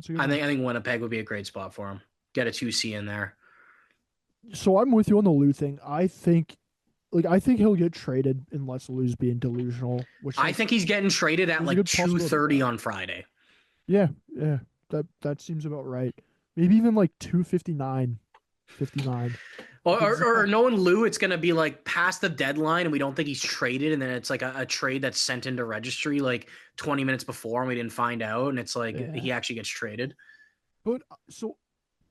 good I one. think Winnipeg would be a great spot for him. Get a 2C in there. So I'm with you on the Lou thing. I think he'll get traded unless Lou's being delusional. Which I think he's getting traded at there's a like good possibility of 2:30 that. on Friday. Yeah, yeah, that seems about right. Maybe even like 2:59, 59. Or knowing Lou, it's going to be like past the deadline and we don't think he's traded. And then it's like a trade that's sent into registry like 20 minutes before and we didn't find out. And it's like Yeah. he actually gets traded. But so,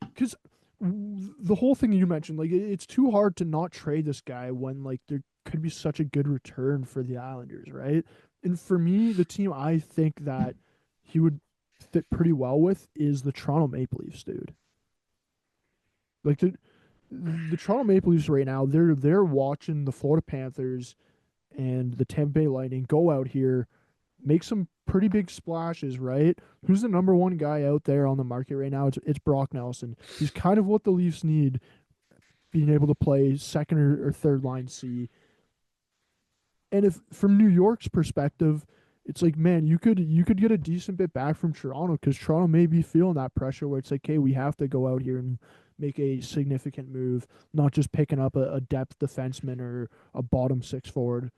because the whole thing you mentioned, like it's too hard to not trade this guy when like there could be such a good return for the Islanders, right? And for me, the team I think that he would fit pretty well with is the Toronto Maple Leafs, dude. Like the Toronto Maple Leafs right now, they're watching the Florida Panthers and the Tampa Bay Lightning go out here, make some pretty big splashes, right? Who's the number one guy out there on the market right now? It's Brock Nelson. He's kind of what the Leafs need, being able to play second or third line C. And if from New York's perspective, it's like, man, you could get a decent bit back from Toronto because Toronto may be feeling that pressure where it's like, hey, we have to go out here and make a significant move, not just picking up a depth defenseman or a bottom six forward.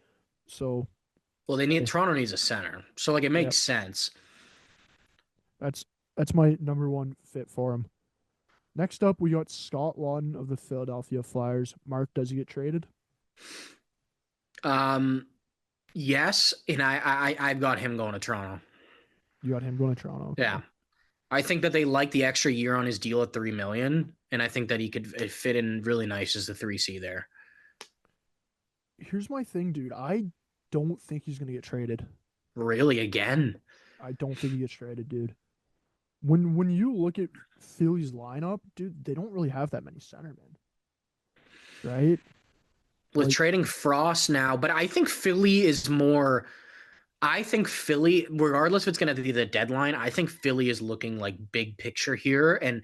So Well, Toronto needs a center. So like it yeah, makes sense. that's that's my number one fit for him. Next up, we got Scott Laughton of the Philadelphia Flyers. Mark, does he get traded? Yes. And I've got him going to Toronto. You got him going to Toronto. Okay. Yeah. I think that they like the extra year on his deal at $3 million. And I think that he could fit in really nice as the 3C there. Here's my thing, dude. I don't think he's gonna get traded. Really? Again? I don't think he gets traded, dude. When you look at Philly's lineup, dude, they don't really have that many centermen, right? With Like, trading Frost now, but I think Philly is more. I think Philly, regardless if it's going to be the deadline, I think Philly is looking like big picture here. And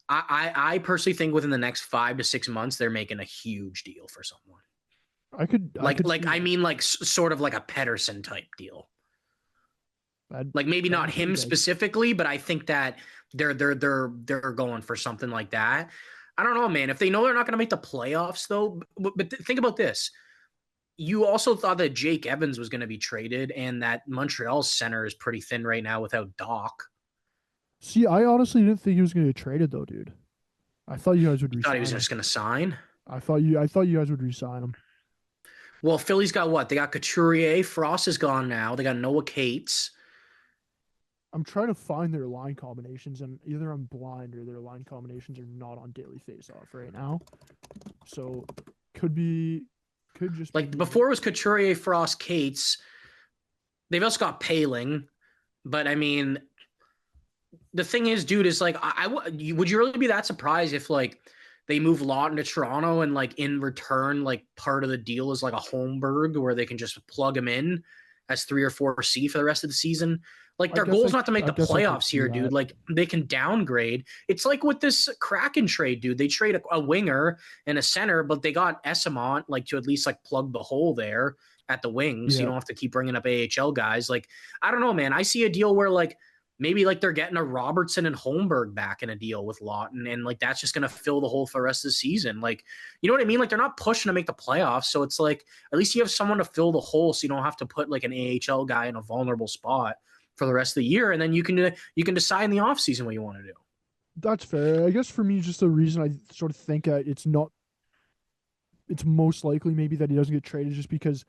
I personally think within the next 5 to 6 months, they're making a huge deal for someone. I could see I that. mean, like sort of like a Pedersen type deal. That'd, Like maybe that'd not be pretty him big. specifically, but I think that they're going for something like that. I don't know, man. If they know they're not going to make the playoffs, though, but think about this: you also thought that Jake Evans was going to be traded, and that Montreal's center is pretty thin right now without Doc. See, I honestly didn't think he was going to get traded though, dude. I thought you guys would You thought he was resign him. just going to sign? I thought you guys would resign him. Well, Philly's got what? They got Couturier. Frost is gone now. They got Noah Cates. I'm trying to find their line combinations, and either I'm blind or their line combinations are not on daily faceoff right now. So could be, could just Like be before it was Couturier, Frost, Cates. They've also got Paling. But I mean, the thing is, dude, is like, would you really be that surprised if like they move Lawton to Toronto and like in return, like part of the deal is like a Holmberg where they can just plug him in as 3 or 4C for the rest of the season? Like I their guess goal is not to make I the guess I could playoffs see here, dude. that. Like they can downgrade. It's like with this Kraken trade, dude. They trade a winger and a center, but they got Esamont like to at least like plug the hole there at the wing, so you Yeah, don't have to keep bringing up AHL guys. Like I don't know, man. I see a deal where like maybe like they're getting a Robertson and Holmberg back in a deal with Lawton, and like that's just gonna fill the hole for the rest of the season. Like, you know what I mean? Like they're not pushing to make the playoffs, so it's like at least you have someone to fill the hole, so you don't have to put like an AHL guy in a vulnerable spot for the rest of the year, and then you can decide in the offseason what you want to do. that's fair. I guess for me, just the reason I sort of think it's not, it's most likely maybe that he doesn't get traded just because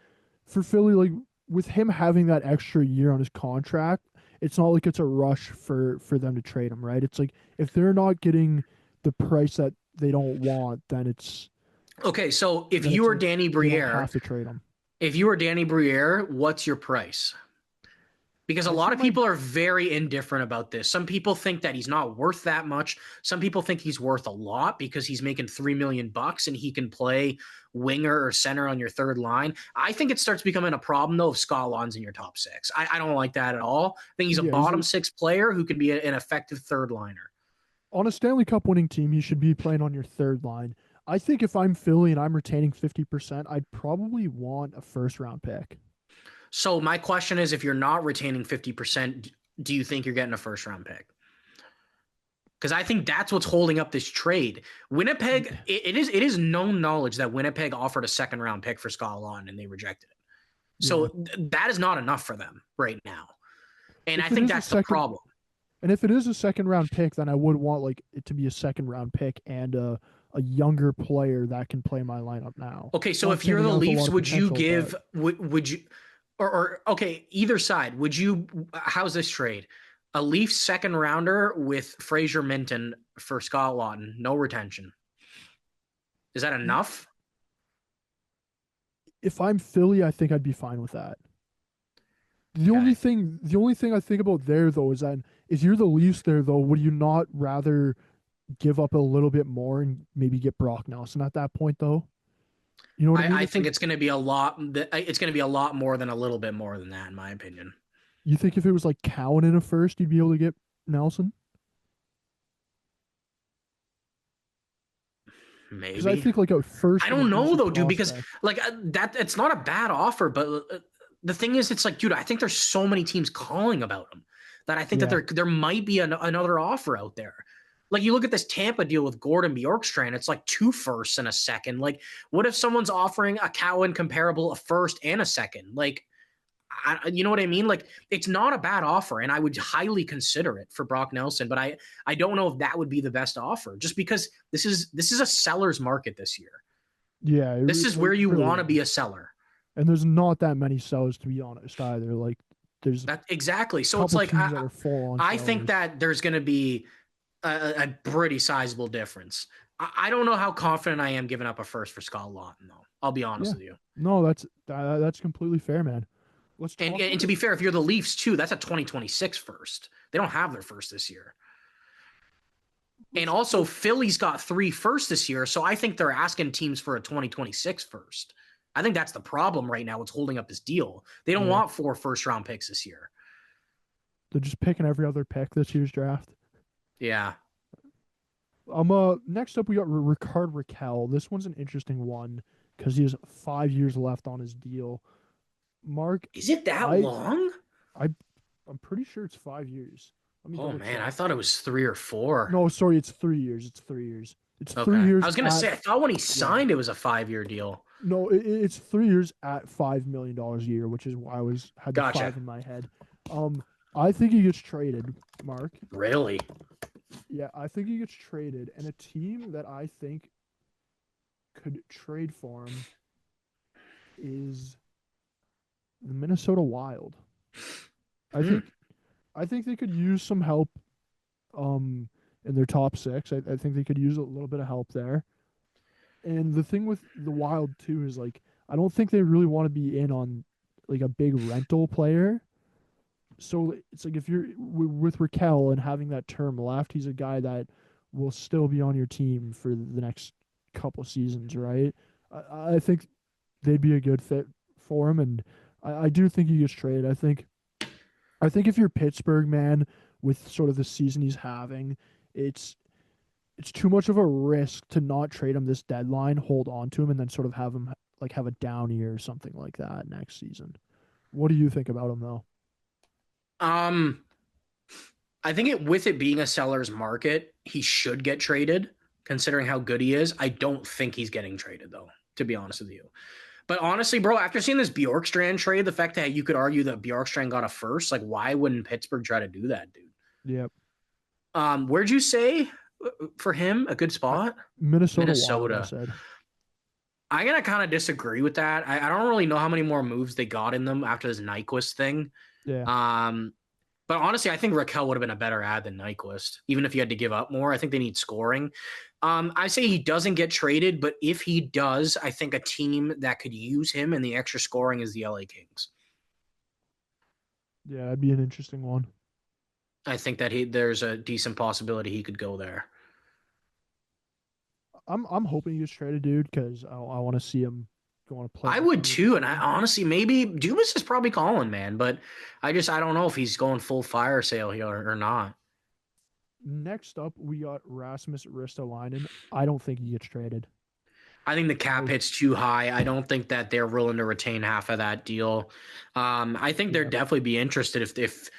for Philly, like with him having that extra year on his contract, it's not like it's a rush for them to trade him, right? It's like if they're not getting the price that they don't want, Okay, so then it's like they don't have to trade him. If you were Danny Briere, what's your price? Because a I'd lot say of my people are very indifferent about this. Some people think that he's not worth that much. Some people think he's worth a lot because he's making $3 million and he can play winger or center on your third line. I think it starts becoming a problem though if Scott Lon's in your top six. I don't like that at all. I think he's a yeah, bottom six player who can be an effective third liner. on a Stanley Cup winning team, he should be playing on your third line. I think if I'm Philly and I'm retaining 50%, I'd probably want a first round pick. So my question is, if you're not retaining 50%, do you think you're getting a first round pick? Because I think that's what's holding up this trade. Winnipeg, it is known knowledge that Winnipeg offered a second round pick for Scott Lawn and they rejected it. Yeah. So that is not enough for them right now. And I If it think is a that's the second problem. And if it is a second round pick, then I would want like it to be a second round pick and a younger player that can play my lineup now. Okay, so Not if saying you're the the guy with a lot Leafs, of would you potential, but give would you or okay, either side, would you how's this trade? A Leafs second rounder with Fraser Minton for Scott Lawton, no retention. Is that enough? if I'm Philly, I think I'd be fine with that. Okay. The only thing I think about there though is that if you're the Leafs there though, would you not rather give up a little bit more and maybe get Brock Nelson at that point though? You know what I mean? I It's think like it's going to be a lot. It's going to be a lot more than a little bit more than that, in my opinion. you think if it was like Cowan in a first, you'd be able to get Nelson? Because I Maybe. think like a I first and a don't know decent though, dude, because prospect. like that it's not a bad offer, but the thing is, it's like, dude, I think there's so many teams calling about him that I think that Yeah. there might be another offer out there. Like you look at this Tampa deal with Gordon Bjorkstrand, it's like 2 firsts and a second. Like, what if someone's offering a Cowan comparable, a first and a second? Like, you know what I mean? Like, it's not a bad offer, and I would highly consider it for Brock Nelson. But I don't know if that would be the best offer, just because this is a seller's market this year. Yeah, This is where you really want to be is. a seller. And there's not that many sellers to be honest either. Like there's a That exactly. So it's couple like teams that are full on I think sellers. that there's going to be a pretty sizable difference. I don't know how confident I am giving up a first for Scott Lawton, though. I'll be honest Yeah. with you. No, that's completely fair, man. Let's talk And about to it. be fair, if you're the Leafs too, that's a 2026 first. They don't have their first this year. And Let's also, let's Philly's got 3 firsts this year, so I think they're asking teams for a 2026 first. I think that's the problem right now. What's holding up this deal? They don't yeah. want 4 first round picks this year. They're just picking every other pick this year's draft. Yeah. Next up we got Ricard Raquel. This one's an interesting one because he has 5 years left on his deal. Mark, Is it that I long? I I'm pretty sure it's 5 years. Let me Oh double man, check. I thought it was 3 or 4. No, sorry, it's 3 years. It's 3 years. It's three Okay. I years was gonna at say I thought when he yeah. signed it was a 5-year deal. No, it's 3 years at $5 million a year, which is why had the Gotcha. five in my head. Um, I think he gets traded, Mark. Really? Yeah, I think he gets traded, and a team that I think could trade for him is the Minnesota Wild. I Hmm. think I think they could use some help in their top six. I think they could use a little bit of help there. And the thing with the Wild too is like I don't think they really want to be in on like a big rental player. So it's like if you're with Raquel and having that term left, he's a guy that will still be on your team for the next couple seasons, right? I think they'd be a good fit for him, and I do think he gets traded. I think if you're Pittsburgh, man, with sort of the season he's having, it's it's too much of a risk to not trade him this deadline, hold on to him, and then sort of have him like have a down year or something like that next season. What do you think about him though? Um, I think with it being a seller's market, he should get traded, considering how good he is. I don't think he's getting traded though, to be honest with you. But honestly, bro, after seeing this Bjorkstrand trade, the fact that you could argue that Bjorkstrand got a first, like, why wouldn't Pittsburgh try to do that, dude? Yep. Where'd you say for him a good I, spot? Minnesota Wild, I Minnesota. said. I'm gonna kind of disagree with that. I don't really know how many more moves they got in them after this Nyquist thing. Yeah. Um, but honestly, I think Raquel would have been a better ad than Nyquist, even if you had to give up more. I think they need scoring. I say he doesn't get traded, but if he does, I think a team that could use him and the extra scoring is the LA Kings. Yeah, that'd be an interesting one. I think that there's a decent possibility he could go there. I'm hoping he gets traded, dude, because I want to see him go on a I playoff would run with this too, and I team. honestly maybe Dubas is probably calling, man, but I don't know if he's going full fire sale here or not. Next up, we got Rasmus Ristolainen. I don't think he gets traded. I think the cap I hit's too high. I don't think that they're willing to retain half of that deal. I think they'd yeah definitely be interested if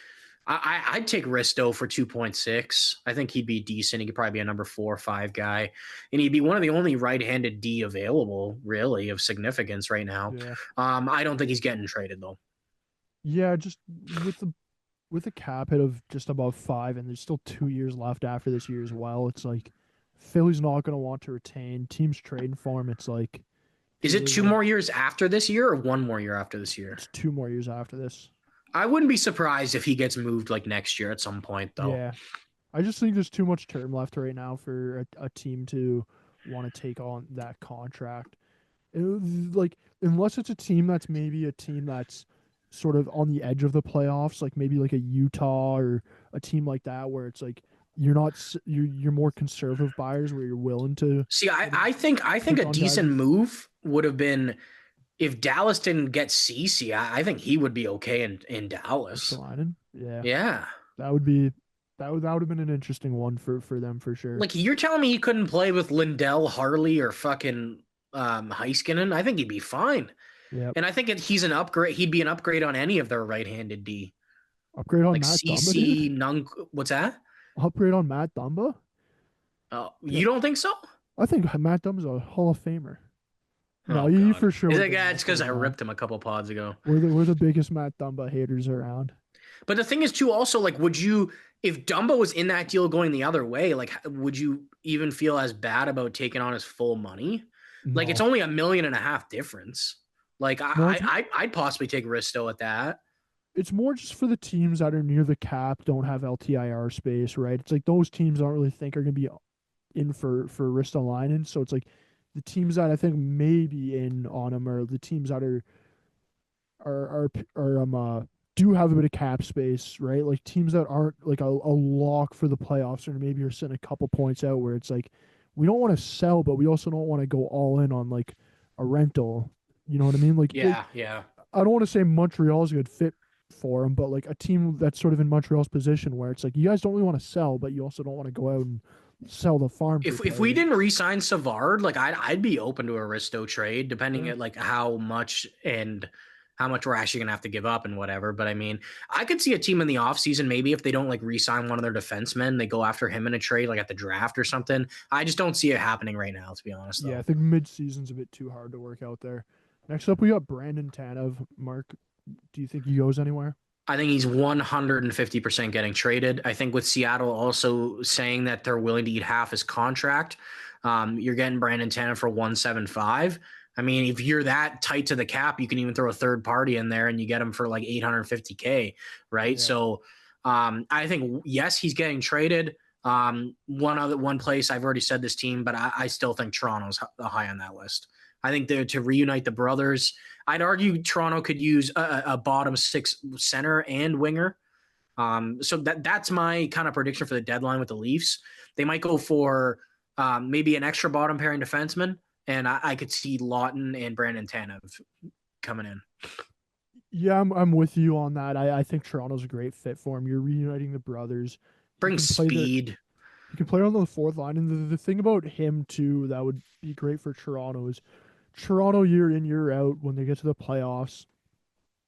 I'd take Risto for 2.6. I think he'd be decent. He could probably be a number 4 or 5 guy, and he'd be one of the only right-handed D available, really, of significance right now. yeah I don't think he's getting traded though. yeah. Just with a cap hit of just above five, and there's still 2 years left after this year as well. It's like Philly's not going to want to retain. Teams trading for him. It's like, do Is you it really two want to? more years after this year or one more year after this year? It's 2 more years after this. I wouldn't be surprised if he gets moved like next year at some point, though. Yeah, I just think there's too much term left right now for a team to want to take on that contract. Like unless it's a team that's maybe a team that's sort of on the edge of the playoffs, like maybe like a Utah or a team like that, where it's like you're not you're more conservative buyers where you're willing to See, sort of I think take a on guys decent with move would have been if Dallas didn't get Cece. I think he would be okay in Dallas. Ristolainen. Yeah, Yeah, that would be that would have been an interesting one for them for sure. like you're telling me he couldn't play with Lindell, Harley, or fucking Heiskanen? I think he'd be fine. Yeah, And I think he's an upgrade. He'd be an upgrade on any of their right-handed D, upgrade on like Matt Dumba, dude. CC, Nung. What's that? Upgrade on Matt Dumba. Oh, Yeah, you don't think so? I think Matt Dumba's a Hall of Famer. No, Oh he God, for sure is would that have been guy? an It's because upgrade, I man. ripped him a couple pods ago. We're the biggest Matt Dumba haters around. But the thing is, too, also, like, would you, if Dumbo was in that deal going the other way, like, would you even feel as bad about taking on his full money? Like, it's No, only $1.5 million difference. Like, no, I'd possibly take Risto at that. it's more just for the teams that are near the cap, don't have LTIR space, right? It's like those teams I don't really think are going to be in for Ristolainen. So it's like the teams that I think may be in on him are the teams that are do have a bit of cap space, right? Like teams that aren't like a lock for the playoffs or maybe are sitting a couple points out where it's like we don't want to sell, but we also don't want to go all in on like a rental. You know what I mean? Yeah, yeah. I don't want to say Montreal's a good fit for him, but like a team that's sort of in Montreal's position where it's like you guys don't really want to sell, but you also don't want to go out and sell the farm for If we players. didn't re-sign Savard, like, I'd be open to a Risto trade, depending Yeah. at, like, how much and how much we're actually going to have to give up and whatever. But I mean, I could see a team in the offseason, maybe if they don't like re-sign one of their defensemen, they go after him in a trade, like at the draft or something. I just don't see it happening right now, to be honest, Yeah, I though. think mid-season's a bit too hard to work out there. Next up, we got Brandon Tanev. Mark, do you think he goes anywhere? I think he's 150% getting traded. I think with Seattle also saying that they're willing to eat half his contract, you're getting Brandon Tanev for 175. I mean, if you're that tight to the cap, you can even throw a third party in there and you get him for like 850K, right? Yeah. So I think yes, he's getting traded. One place I've already said this team, but I still think Toronto's high on that list. I think they're to reunite the brothers. I'd argue Toronto could use a bottom six center and winger. So that's my kind of prediction for the deadline with the Leafs. They might go for maybe an extra bottom pairing defenseman, and I could see Lawton and Brandon Tanev coming in. Yeah, I'm with you on that. I think Toronto's a great fit for him. You're reuniting the brothers. He Bring can play there. speed. He can play on the fourth line. And the thing about him too that would be great for Toronto is Toronto year in, year out, when they get to the playoffs,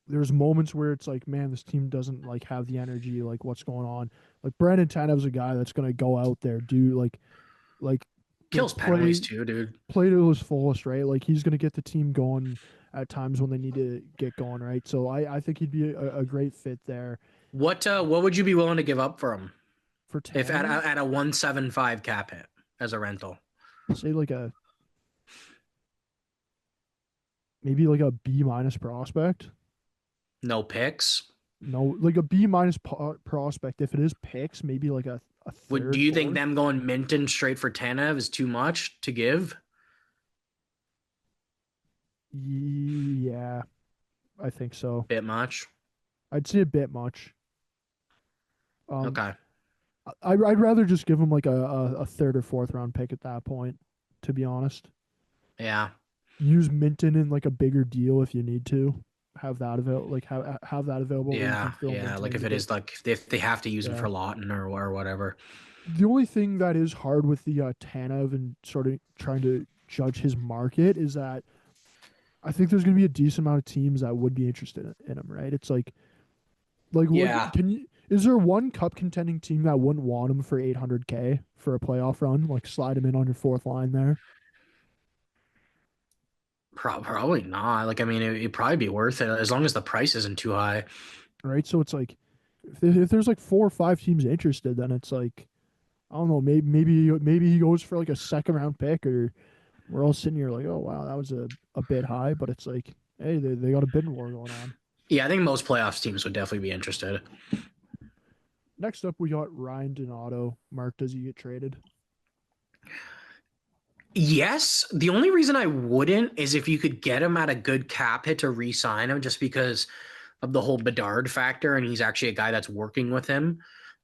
there's moments where it's like, man, this team doesn't like have the energy, like what's going on. Like Brandon Tanev's a guy that's gonna go out there, do like Kills play penalties too, dude. play to his fullest, right? Like he's gonna get the team going at times when they need to get going, right? So I think he'd be a great fit there What would you be willing to give up for him for if at Tanev. a 175 cap hit as a rental? Say like a maybe like a B minus prospect. No picks. No, like a B minus prospect. If it is picks, maybe like a Do third, you think fourth. them going Minton straight for Tanev is too much to give? Yeah, I think so. Bit much. I'd say a bit much. Um, Okay. I'd rather just give him like a third or fourth round pick at that point. To be honest, Yeah. use Minton in like a bigger deal if you need to. Have that available, like have that available where you can Yeah. throw Yeah. Minton Like in if to it get. is like if they have to use him Yeah. for Lawton or whatever. The only thing that is hard with the Tanev and sort of trying to judge his market is that I think there's going to be a decent amount of teams that would be interested in him, right? It's like what Yeah. can you? Is there one cup contending team that wouldn't want him for 800K for a playoff run? Like slide him in on your fourth line there, Probably not. Like I mean, it'd probably be worth it as long as the price isn't too high. right? So it's like if there's like four or five teams interested, then it's like I don't know, maybe he goes for like a second round pick, or we're all sitting here like, oh wow, that was a bit high, but it's like, hey, they got a bidding war going on. Yeah, I think most playoffs teams would definitely be interested. Next up, we got Ryan Donato. Mark, does he get traded? Yes, the only reason I wouldn't is if you could get him at a good cap hit to re-sign him, just because of the whole Bedard factor, and he's actually a guy that's working with him.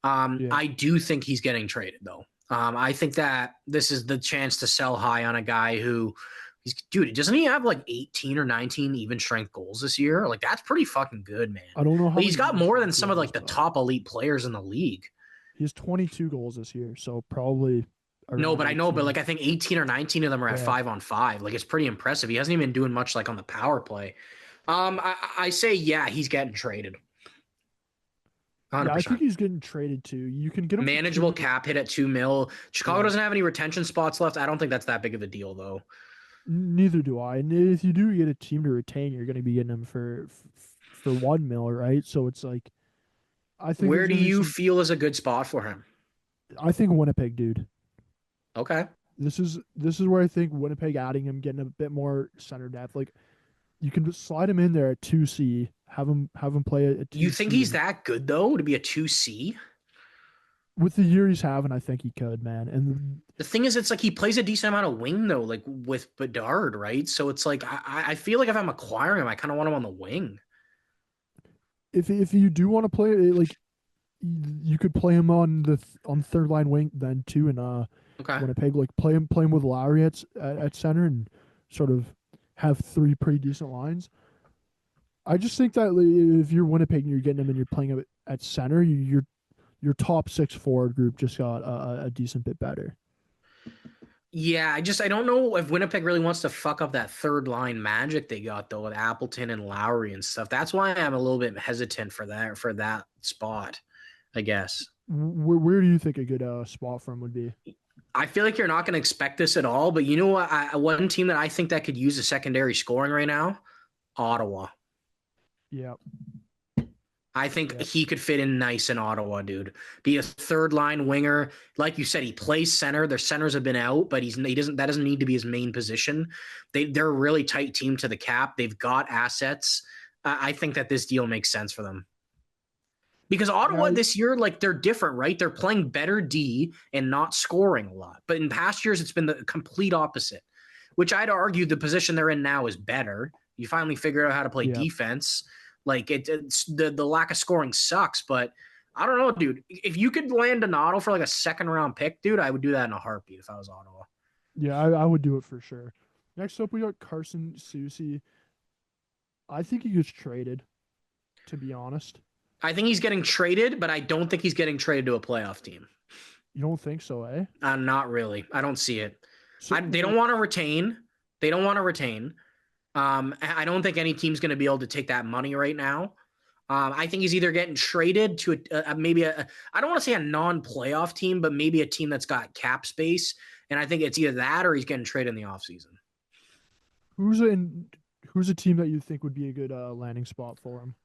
Yeah, I do think he's getting traded though. I think that this is the chance to sell high on a guy who he's dude. Doesn't he have like 18 or 19 even strength goals this year? Like that's pretty fucking good, man. I don't know how Like he's many got even more than strength some he of has, like the but top elite players in the league. he has 22 goals this year, so probably No, around but I know, but 18. like I think 18 or 19 of them are at Yeah, 5-on-5. Like it's pretty impressive. He hasn't even been doing much like on the power play. I say yeah, he's getting traded. yeah, I think 100%. he's getting traded too. You can get him for Manageable two. cap hit at 2 mil. Chicago Yeah, doesn't have any retention spots left. I don't think that's that big of a deal though. neither do I. And if you do get a team to retain, you're going to be getting him for 1 mil, right? So it's like I think Where there's do going to be you some. feel is a good spot for him? I think Winnipeg, dude. Okay. This is where I think Winnipeg adding him, getting a bit more center depth. Like you can just slide him in there at 2C, have him play at You two think C, he's and that good though to be a 2C? with the year he's having, I think he could, man. And The thing is, it's like he plays a decent amount of wing though, like with Bedard, right? So it's like I feel like if I'm acquiring him, I kind of want him on the wing. if you do want to play it, like you could play him on on third line wing then too, and Okay. Winnipeg like play him with Lowry at center and sort of have three pretty decent lines. I just think that if you're Winnipeg and you're getting him and you're playing him at center, your top six forward group just got a decent bit better. Yeah, I don't know if Winnipeg really wants to fuck up that third line magic they got though with Appleton and Lowry and stuff. That's why I'm a little bit hesitant for that spot, I guess. Where do you think a good spot for him would be? I feel like you're not going to expect this at all, but you know what? One team that I think that could use a secondary scoring right now, Ottawa. Yeah, I think yeah, he could fit in nice in Ottawa, dude. Be a third line winger, like you said. He plays center. Their centers have been out, but he doesn't. That doesn't need to be his main position. They're a really tight team to the cap. They've got assets. I think that this deal makes sense for them because Ottawa yeah, this year, like they're different, right? They're playing better D and not scoring a lot. But in past years, it's been the complete opposite. Which I'd argue the position they're in now is better. You finally figure out how to play yeah. defense. Like it's the lack of scoring sucks, but I don't know, dude. If you could land an auto for like a second round pick, dude, I would do that in a heartbeat if I was Ottawa. Yeah, I would do it for sure. Next up, we got Carson Soucy. I think he gets traded, to be honest. I think he's getting traded, but I don't think he's getting traded to a playoff team. You don't think so, eh? Not really. I don't see it. So, They don't want to retain. They don't want to retain. I don't think any team's going to be able to take that money right now. I think he's either getting traded to maybe I don't want to say a non-playoff team, but maybe a team that's got cap space. And I think it's either that or he's getting traded in the offseason. who's a who's a team that you think would be a good landing spot for him?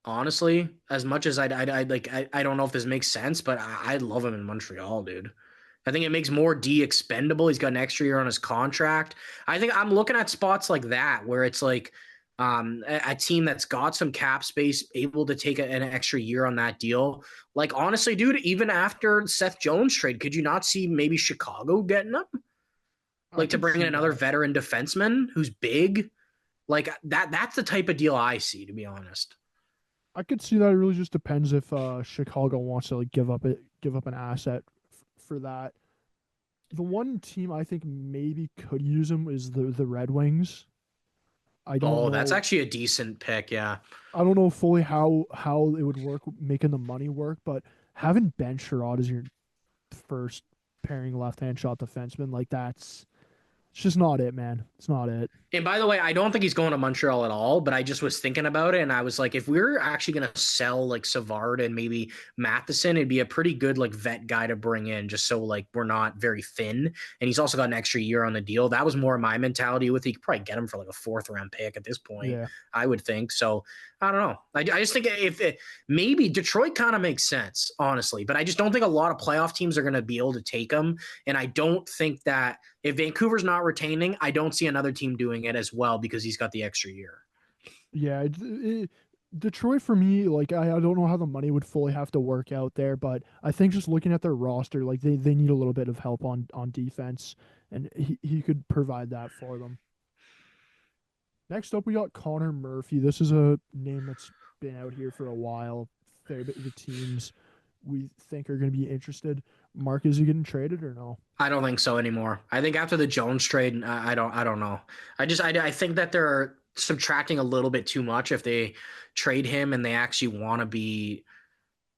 Honestly, as much as I'd like, I don't know if this makes sense, but I'd love him in Montreal, dude. I think it makes more D expendable. He's got an extra year on his contract. I think I'm looking at spots like that where it's like a team that's got some cap space, able to take an extra year on that deal. Like honestly, dude, even after Seth Jones trade, could you not see maybe Chicago getting him? I Like to could bring in see another that. veteran defenseman who's big, like that's the type of deal I see, to be honest. I could see that. It really just depends if Chicago wants to like give up an asset for that. The one team I think maybe could use him is the Red Wings. I don't Oh, that's know. actually a decent pick, yeah. I don't know fully how it would work making the money work, but having Ben Sherrod as your first pairing left hand shot defenseman, like that's it's just not it, man. It's not it. And by the way, I don't think he's going to Montreal at all, but I just was thinking about it and I was like, if we're actually going to sell like Savard and maybe Matheson, it'd be a pretty good like vet guy to bring in just so like we're not very thin. And he's also got an extra year on the deal. That was more my mentality with it. You could probably get him for like a fourth round pick at this point, Yeah. I would think. So I don't know. I just think if it, maybe Detroit kind of makes sense, honestly, but I just don't think a lot of playoff teams are going to be able to take him. And I don't think that if Vancouver's not retaining, I don't see another team doing it as well because he's got the extra year. Yeah, Detroit for me, like I don't know how the money would fully have to work out there, but I think just looking at their roster, like they need a little bit of help on defense, and he could provide that for them. Next up, we got Connor Murphy. This is a name that's been out here for a while. Fair bit of the teams we think are going to be interested. Mark, is he getting traded or no? I don't think so anymore. I think after the Jones trade, I don't know. I think that they're subtracting a little bit too much if they trade him and they actually want to be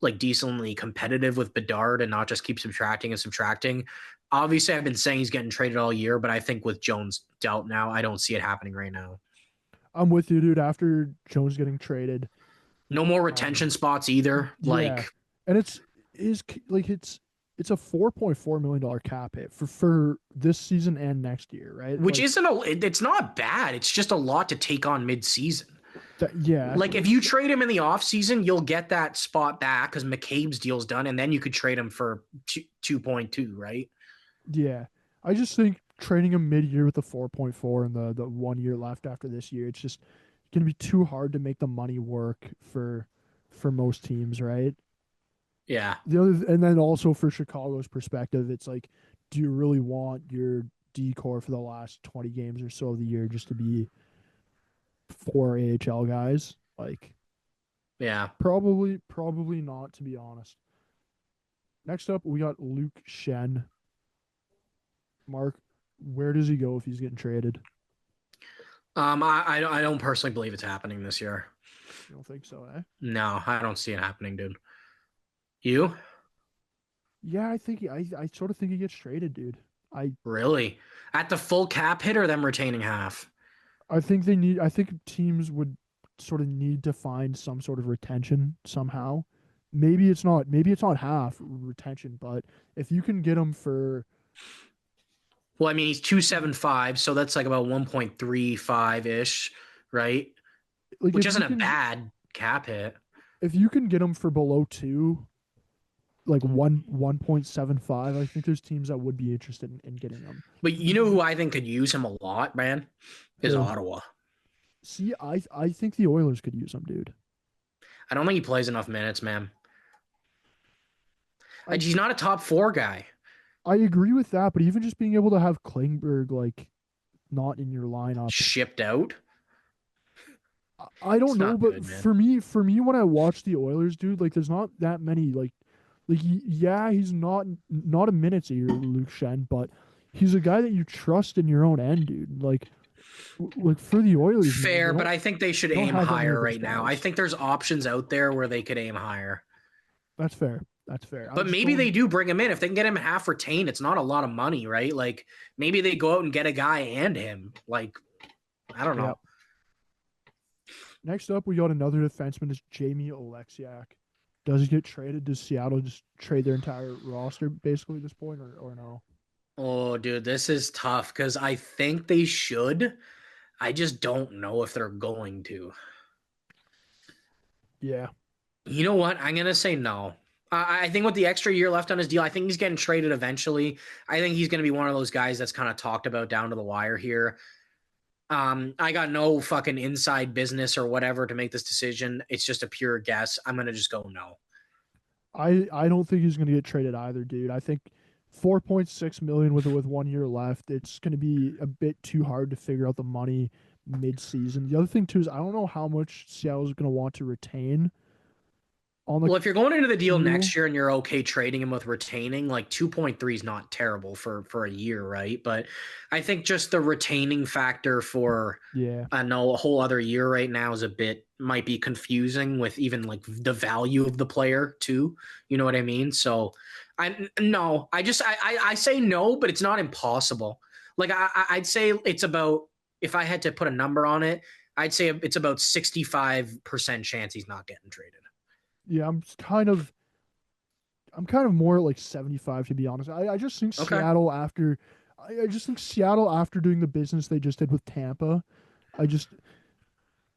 like decently competitive with Bedard and not just keep subtracting and subtracting. Obviously, I've been saying he's getting traded all year, but I think with Jones dealt now, I don't see it happening right now. I'm with you, dude. After Jones getting traded, No more um, retention spots either. yeah, Like, and is like it's a $4.4 million cap hit for this season and next year, right? which Like isn't it's not bad. It's just a lot to take on mid-season. that, yeah, Like if you trade him in the offseason, you'll get that spot back because McCabe's deal's done, and then you could trade him for 2.2, right? yeah. I just think trading him mid-year with the 4.4 and the 1 year left after this year, it's just gonna be too hard to make the money work for most teams, right? Yeah. And then also for Chicago's perspective, it's like, do you really want your decor for the last 20 games or so of the year just to be four AHL guys? Like, Yeah. probably not, to be honest. Next up, we got Luke Shen. Mark, where does he go if he's getting traded? I don't personally believe it's happening this year. You don't think so, eh? No, I don't see it happening, dude. You? Yeah, I sort of think he gets traded, dude. I Really? At the full cap hit or them retaining half? I think I think teams would sort of need to find some sort of retention somehow. Maybe it's not half retention, but if you can get him for Well, I mean, he's 275, so that's like about 1.35 ish, right? like Which isn't a bad cap hit. if you can get him for below 2, like 1.75, I think there's teams that would be interested in getting him. But you know who I think could use him a lot, man? Is Who? Ottawa. See, I think the Oilers could use him, dude. I don't think he plays enough minutes, man. I He's not a top four guy. I agree with that, but even just being able to have Klingberg like not in your lineup, Shipped out. I don't It's know, not but good, man. for me when I watch the Oilers, dude, like there's not that many yeah, he's not a minutes eater, Luke Shen, but he's a guy that you trust in your own end, dude. Like for the Oilers, man, Fair, but I think they should they don't aim have any higher of those right now. I guys. think there's options out there where they could aim higher. That's fair. That's fair. I But just maybe they don't. do bring him in. If they can get him half retained, it's not a lot of money, right? Like maybe they go out and get a guy and him. Like, I don't Yeah. know. Next up, we got another defenseman, is Jamie Oleksiak. Does he get traded? Does Seattle just trade their entire roster basically at this point, or no? Oh, dude, this is tough because I think they should. I just don't know if they're going to. Yeah. You know what? I'm gonna say no. I think with the extra year left on his deal, I think he's getting traded eventually. I think he's going to be one of those guys that's kind of talked about down to the wire here. I got no fucking inside business or whatever to make this decision. It's just a pure guess. I'm gonna just go no. I don't think he's going to get traded either, dude. I think 4.6 million with 1 year left. It's going to be a bit too hard to figure out the money mid-season. The other thing too is I don't know how much Seattle's going to want to retain on the Well, if you're going into the deal deal. next year and you're okay trading him with retaining, like 2.3 is not terrible for a year, right? But I think just the retaining factor for Yeah. I know a whole other year right now is a bit might be confusing with even like the value of the player too. You know what I mean? So I no, I say no, but it's not impossible. Like I'd say it's about if I had to put a number on it, I'd say it's about 65% chance he's not getting traded. Yeah, I'm kind of more like 75 to be honest. I just think Okay. I just think Seattle after doing the business they just did with Tampa, I just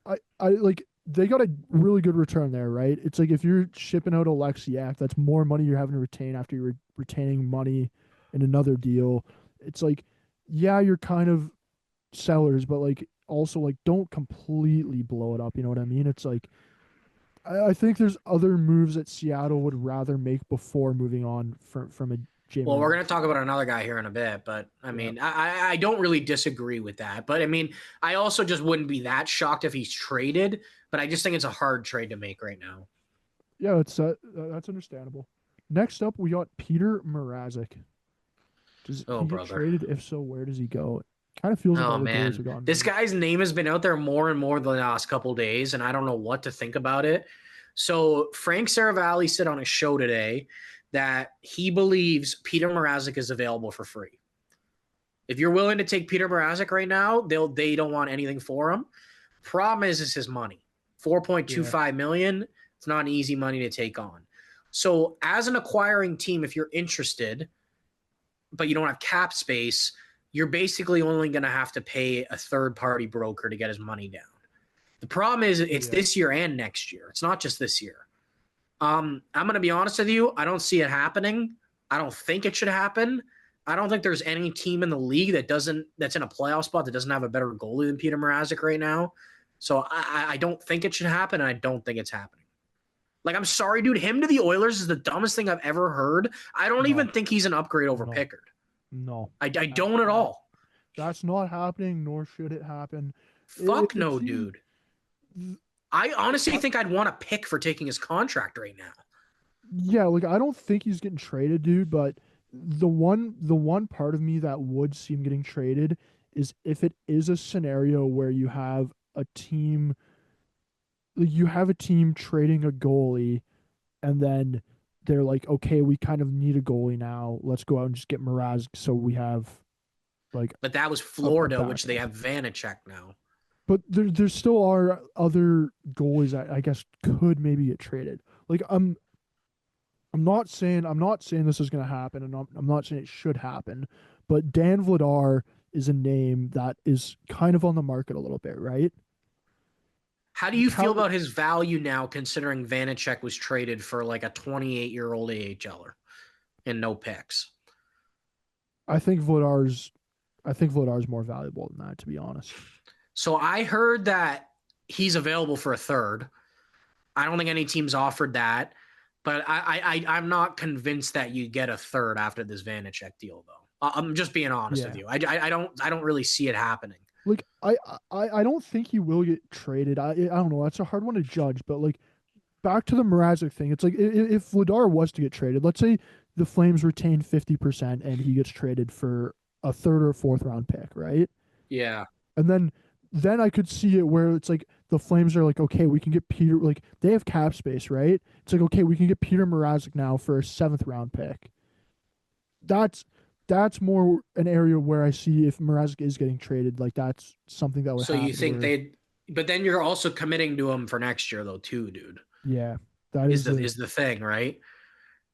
I like they got a really good return there, right? It's like if you're shipping out Alexiak, that's more money you're having to retain after you're retaining money in another deal. It's like, yeah, you're kind of sellers, but like also like don't completely blow it up. You know what I mean? It's like I think there's other moves that Seattle would rather make before moving on from a Jamie Well, we're going to talk Alexiak. about another guy here in a bit, but I Yeah. mean, I don't really disagree with that. But I mean, I also just wouldn't be that shocked if he's traded, but I just think it's a hard trade to make right now. Yeah, that's understandable. Next up, we got Peter Mrazek. Does Oh, he get brother. traded? If so, where does he go? Kind of feels like Oh, all the goalies man. have gotten This moved. guy's name has been out there more and more the last couple days, and I don't know what to think about it. So, Frank Saravalli said on a show today that he believes Peter Mrazek is available for free. If you're willing to take Peter Mrazek right now, they don't want anything for him. Problem is his money. Yeah, 4.25 million. It's not an easy money to take on. So as an acquiring team, if you're interested, but you don't have cap space, you're basically only going to have to pay a third party broker to get his money down. The problem is it's yeah, this year and next year. It's not just this year. I'm going to be honest with you. I don't see it happening. I don't think it should happen. I don't think there's any team in the league that's in a playoff spot that doesn't have a better goalie than Peter Mrazek right now. So I don't think it should happen, and I don't think it's happening. Like, I'm sorry, dude. Him to the Oilers is the dumbest thing I've ever heard. I don't no, even think he's an upgrade over no, Pickard. no. I That don't at that all. that's not happening, nor should it happen. If Fuck the no, team, dude. I honestly I, think I'd want to pick for taking his contract right now. yeah, like I don't think he's getting traded, dude. But the one part of me that would see him getting traded is if it is a scenario where you have a team trading a goalie and then they're like, okay, we kind of need a goalie now. Let's go out and just get Mrazek so we have like But that was a Florida, which they backup. have Vanacek now. But there still are other goalies that I guess could maybe get traded. Like I'm not saying this is going to happen, and I'm not saying it should happen, but Dan Vladar is a name that is kind of on the market a little bit, right? How do Like you feel how about his value now, considering Vanacek was traded for like a 28-year-old AHLer and no picks? I think Vladar's I think Vladar's more valuable than that, to be honest. So I heard that he's available for a third. I don't think any team's offered that, but I'm not convinced that you get a third after this Vanacek deal, though. I'm just being honest with Yeah. you. I don't really see it happening. Like I don't think he will get traded. I don't know. That's a hard one to judge, but like back to the Mrazek thing. It's like if Vladar was to get traded, let's say the Flames retain 50% and he gets traded for a third or fourth round pick, right? Yeah. And then I could see it where it's like the Flames are like, okay, we can get Peter, like they have cap space, right? It's like, okay, we can get Peter Mrazek now for a seventh round pick. That's that's more an area where I see if Mrazek is getting traded, like that's something that would So you happen think where they'd, but then you're also committing to him for next year, though, too, dude. yeah, that Is is the the is the thing, right?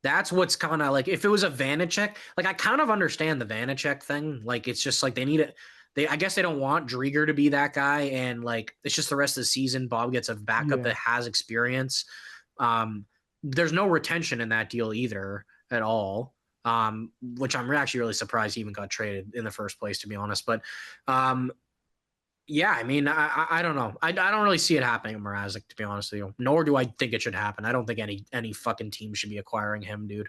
That's what's kind of like if it was a Vanacek, like I kind of understand the Vanacek thing. Like it's just like they need it. They I guess they don't want Drieger to be that guy, and like it's just the rest of the season. Bob gets a backup yeah. that has experience. Um, there's no retention in that deal either at all. Which I'm actually really surprised he even got traded in the first place, to be honest. But um, yeah, I mean, I don't know. I don't really see it happening in Mrazek, to be honest with you. Nor do I think it should happen. I don't think any fucking team should be acquiring him, dude.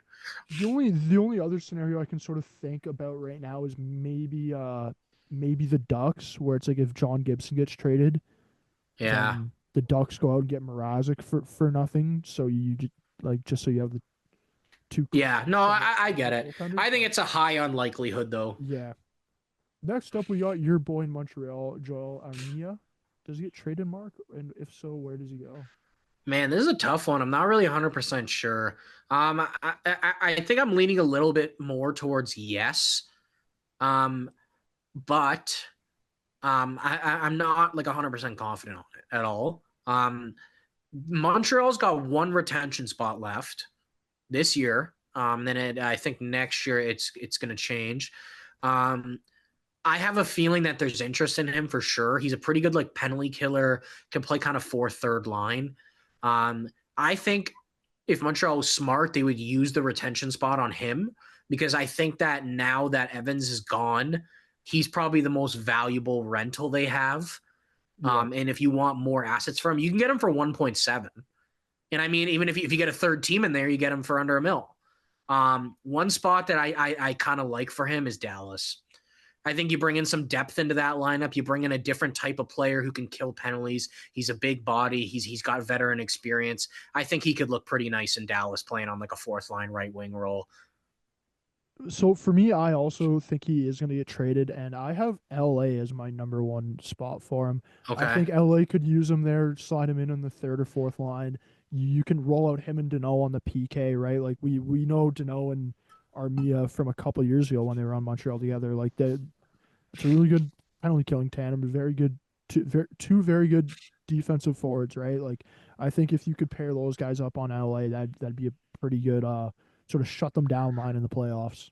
The only other scenario I can sort of think about right now is maybe the Ducks, where it's like if John Gibson gets traded, Yeah, then the Ducks go out and get Mrazek for nothing. So like just so you have the two yeah. No, I get somewhat it. goaltenders. I think But it's a high unlikelihood, though. yeah. Next up, we got your boy in Montreal, Joel Armia. Does he get traded, Mark? And if so, where does he go? Man, this is a tough one. I'm not really 100% sure. I think I'm leaning a little bit more towards yes. Um, but I'm not like 100% confident on it at all. Montreal's got one retention spot left this year. I think next year it's going to change. Um, I have a feeling that there's interest in him for sure. He's a pretty good like penalty killer, can play kind of fourth, third line. I think if Montreal was smart, they would use the retention spot on him because I think that now that Evans is gone, he's probably the most valuable rental they have. Yeah, And if you want more assets from him, you can get him for 1.7. And I mean, even if you get a third team in there, you get him for under a mil. One spot that I kind of like for him is Dallas. I think you bring in some depth into that lineup. You bring in a different type of player who can kill penalties. He's a big body. He's got veteran experience. I think he could look pretty nice in Dallas playing on like a fourth line right wing role. so for me, I also think he is going to get traded, and I have LA as my number one spot for him. I Okay. think LA could use him there, slide him in on the third or fourth line. You can roll out him and Dano on the PK, right? Like we know Dano and Armia from a couple years ago when they were on Montreal together. Like that, it's a really good penalty killing tandem. Very good, two very good defensive forwards, right? Like I think if you could pair those guys up on LA, that'd be a pretty good sort of shut them down line in the playoffs.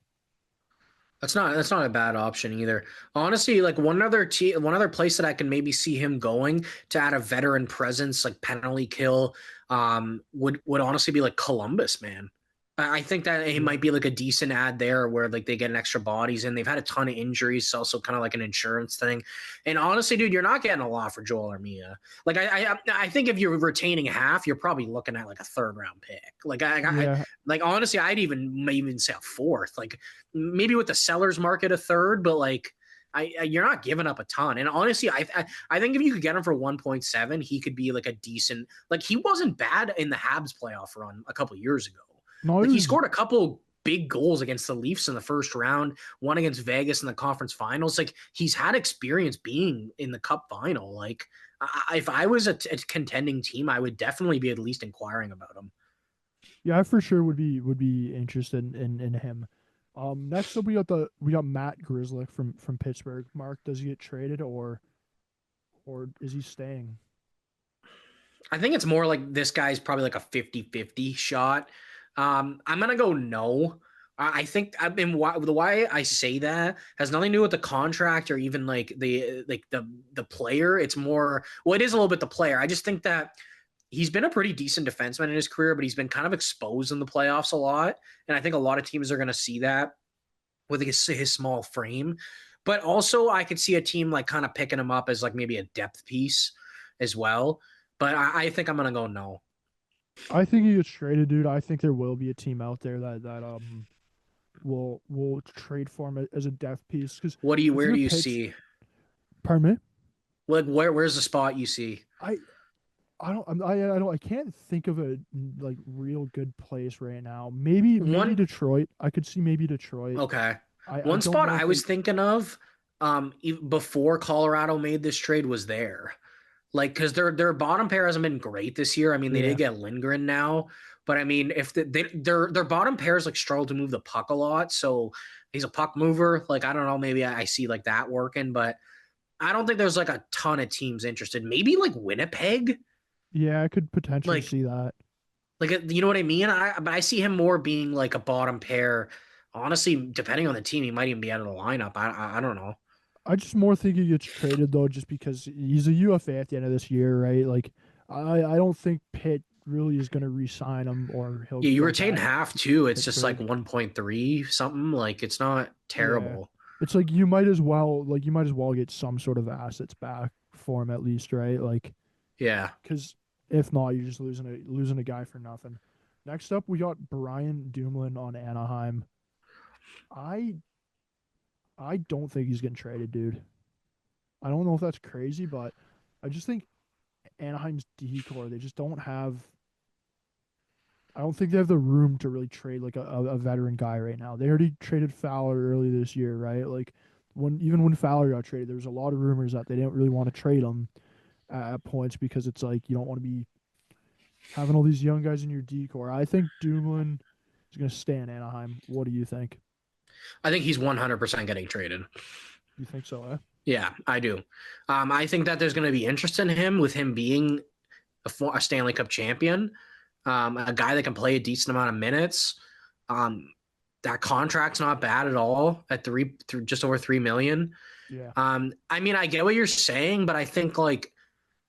That's not a bad option either. Honestly, like one other place that I can maybe see him going to add a veteran presence, like penalty kill, would honestly be like Columbus, man. I think that he Yeah. might be like a decent ad there where like they get an extra bodies in. They've had a ton of injuries. It's also kind of like an insurance thing. And honestly, dude, you're not getting a lot for Joel Armia. Like I think if you're retaining half, you're probably looking at like a third round pick. Yeah. Like honestly, I'd even say a fourth. Like maybe with the seller's market a third, but like you're not giving up a ton. And honestly, I think if you could get him for 1.7, he could be like a decent. Like he wasn't bad in the Habs playoff run a couple years ago. No, it Like he was scored a couple big goals against the Leafs in the first round, one against Vegas in the conference finals. Like he's had experience being in the cup final. Like if I was a contending team, I would definitely be at least inquiring about him. Yeah, I for sure would be interested in him. Next up we got Matt Grizzlick from Pittsburgh. Mark, does he get traded or is he staying? I think it's more like this guy's probably like a 50-50 shot. I'm gonna go no. I think I've been the why I say that has nothing to do with the contract or even like the player. It's more well, it is a little bit the player. I just think that he's been a pretty decent defenseman in his career, but he's been kind of exposed in the playoffs a lot, and I think a lot of teams are going to see that with his small frame. But also, I could see a team like kind of picking him up as like maybe a depth piece as well. But I think I'm gonna go no. I think he gets traded, dude. I think there will be a team out there that will trade for him as a depth piece because What do you? if Where you're do you pitch, see? pardon me, Like where's the spot you see? I I can't think of a like real good place right now. Maybe One Detroit. I could see maybe Detroit. okay. I One don't spot know I if was they. thinking of before Colorado made this trade was there. Like because their bottom pair hasn't been great this year. I mean, they did Yeah, get Lindgren now, but I mean, if their bottom pairs like struggle to move the puck a lot, so he's a puck mover. Like I don't know, maybe I see like that working, but I don't think there's like a ton of teams interested. Maybe like Winnipeg, yeah, I could potentially like see that. you know what I mean. But I see him more being like a bottom pair. Honestly, depending on the team, he might even be out of the lineup. I don't know. I just more think he gets traded though, just because he's a UFA at the end of this year, right? Like, I don't think Pitt really is going to re-sign him, or he'll Yeah, you go retain back to half too. It's just like Pittsburgh. 1.3 something. Like it's not Yeah, terrible. it's like you might as well get some sort of assets back for him at least, right? Like, Yeah. because if not, you're just losing a guy for nothing. Next up, we got Brian Dumoulin on Anaheim. I I don't think he's getting traded, dude. I don't know if that's crazy, but I just think Anaheim's decor. They just don't have. I don't think they have the room to really trade like a veteran guy right now. They already traded Fowler early this year, right? Like when Fowler got traded, there was a lot of rumors that they didn't really want to trade him at points because it's like you don't want to be having all these young guys in your decor. I think Dumoulin is going to stay in Anaheim. What do you think? I think he's 100% getting traded. You think so? Eh? Yeah, I do. I think that there's going to be interest in him with him being a Stanley Cup champion, a guy that can play a decent amount of minutes. Um, that contract's not bad at all at just over 3 million. Yeah. I mean, I get what you're saying, but I think like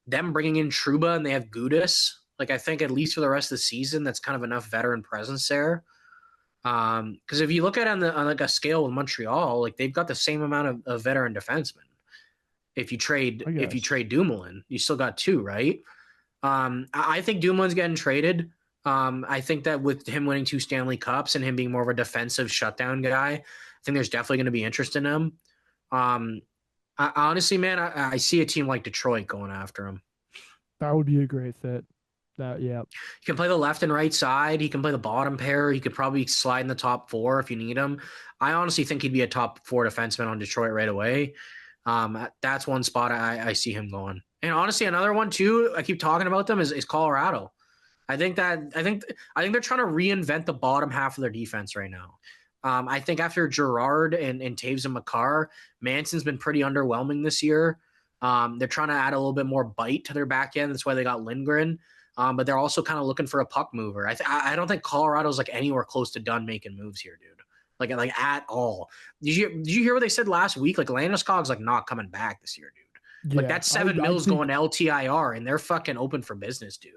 them bringing in Truba and they have Gudis, like I think at least for the rest of the season, that's kind of enough veteran presence there. Because if you look at it on like a scale with Montreal, like they've got the same amount of veteran defensemen. I If you guess. trade Dumoulin, you still got two, right? I think Dumoulin's getting traded. I think that with him winning two Stanley Cups and him being more of a defensive shutdown guy, I think there's definitely going to be interest in him. Um, honestly, man, I see a team like Detroit going after him. That would be a great fit. Yeah. He can play the left and right side. He can play the bottom pair. He could probably slide in the top four if you need him. I honestly think he'd be a top four defenseman on Detroit right away. That's one spot I see him going. And honestly, another one too. I keep talking about them is Colorado. I think they're trying to reinvent the bottom half of their defense right now. I think after Gerard and Taves and Makar, Manson's been pretty underwhelming this year. They're trying to add a little bit more bite to their back end. That's why they got Lindgren. But they're also kind of looking for a puck mover. I don't think Colorado's like anywhere close to done making moves here, dude. Like at all. Did you hear what they said last week? Like Landeskog's like not coming back this year, dude. Like Yeah. that's 7 mils think going to LTIR, and they're fucking open for business, dude.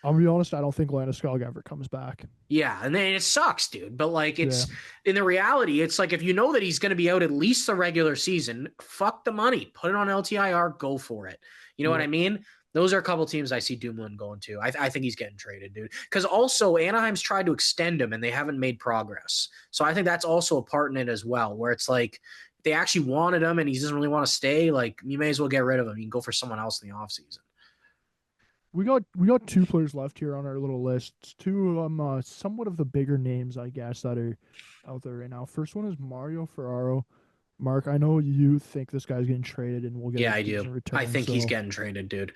I'll be honest, I don't think Landeskog ever comes back. Yeah, and then it sucks, dude. But like Yeah. it's in the reality, it's like if you know that he's going to be out at least the regular season, fuck the money, put it on LTIR, go for it. You know what I Yep. mean? Those are a couple teams I see Dumoulin going to. I think he's getting traded, dude. Because also Anaheim's tried to extend him and they haven't made progress. So I think that's also a part in it as well, where it's like they actually wanted him and he doesn't really want to stay. Like you may as well get rid of him. You can go for someone else in the offseason. We got two players left here on our little list. Two of them, somewhat of the bigger names, I guess, that are out there right now. First one is Mario Ferraro. Mark, I know you think this guy's getting traded and will get a Yeah, I do. decent I return. think he's So getting traded, dude.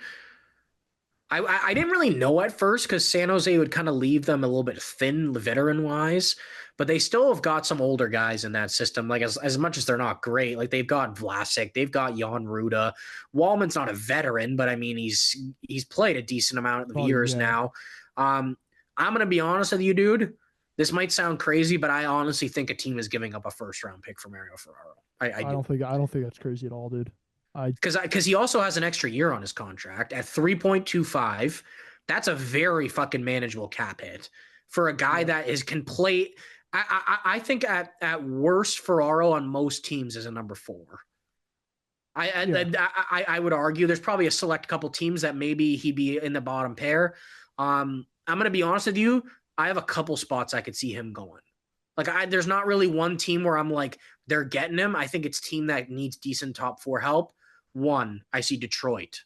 I didn't really know at first because San Jose would kind of leave them a little bit thin veteran wise, but they still have got some older guys in that system. Like as much as they're not great, like they've got Vlasic, they've got Jan Ruda. Wallman's not a veteran, but I mean he's played a decent amount of Oh years yeah, now. I'm gonna be honest with you, dude. This might sound crazy, but I honestly think a team is giving up a first round pick for Mario Ferraro. I do. I don't think that's crazy at all, dude. I Because he also has an extra year on his contract at 3.25. That's a very fucking manageable cap hit for a guy yeah that can play. I think at worst Ferraro on most teams is a number 4. yeah I would argue there's probably a select couple teams that maybe he'd be in the bottom pair. I'm gonna be honest with you. I have a couple spots I could see him going. Like there's not really one team where I'm like they're getting him. I think it's team that needs decent top 4 help. One, I see Detroit.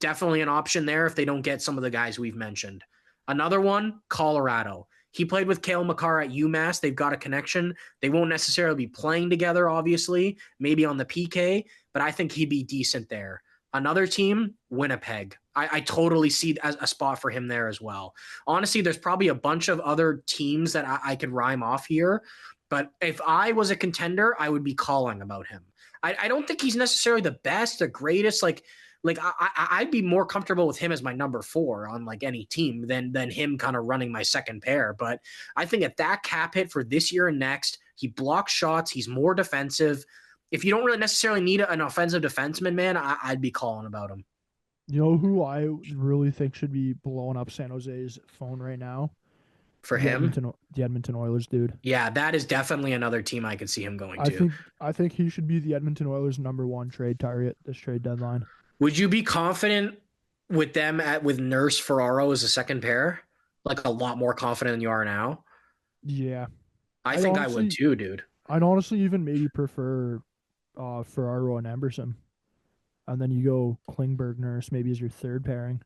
Definitely an option there if they don't get some of the guys we've mentioned. Another one, Colorado. He played with Cale Makar at UMass. They've got a connection. They won't necessarily be playing together, obviously, maybe on the PK, but I think he'd be decent there. Another team, Winnipeg. I totally see a spot for him there as well. Honestly, there's probably a bunch of other teams that I could rhyme off here, but if I was a contender, I would be calling about him. I don't think he's necessarily the best, the greatest. Like I'd be more comfortable with him as my number 4 on like any team than him kind of running my second pair. But I think at that cap hit for this year and next, he blocks shots. He's more defensive. If you don't really necessarily need an offensive defenseman, man, I'd be calling about him. You know who I really think should be blowing up San Jose's phone right now? For him, The Edmonton Oilers, dude. yeah, that is definitely another team I could see him going I to. think I think he should be the Edmonton Oilers' number one trade target this trade deadline. Would you be confident with them with Nurse Ferraro as a second pair? Like a lot more confident than you are now? Yeah, I I'd think I would honestly too, dude. I'd honestly even maybe prefer Ferraro and Emberson, and then you go Klingberg Nurse maybe as your third pairing.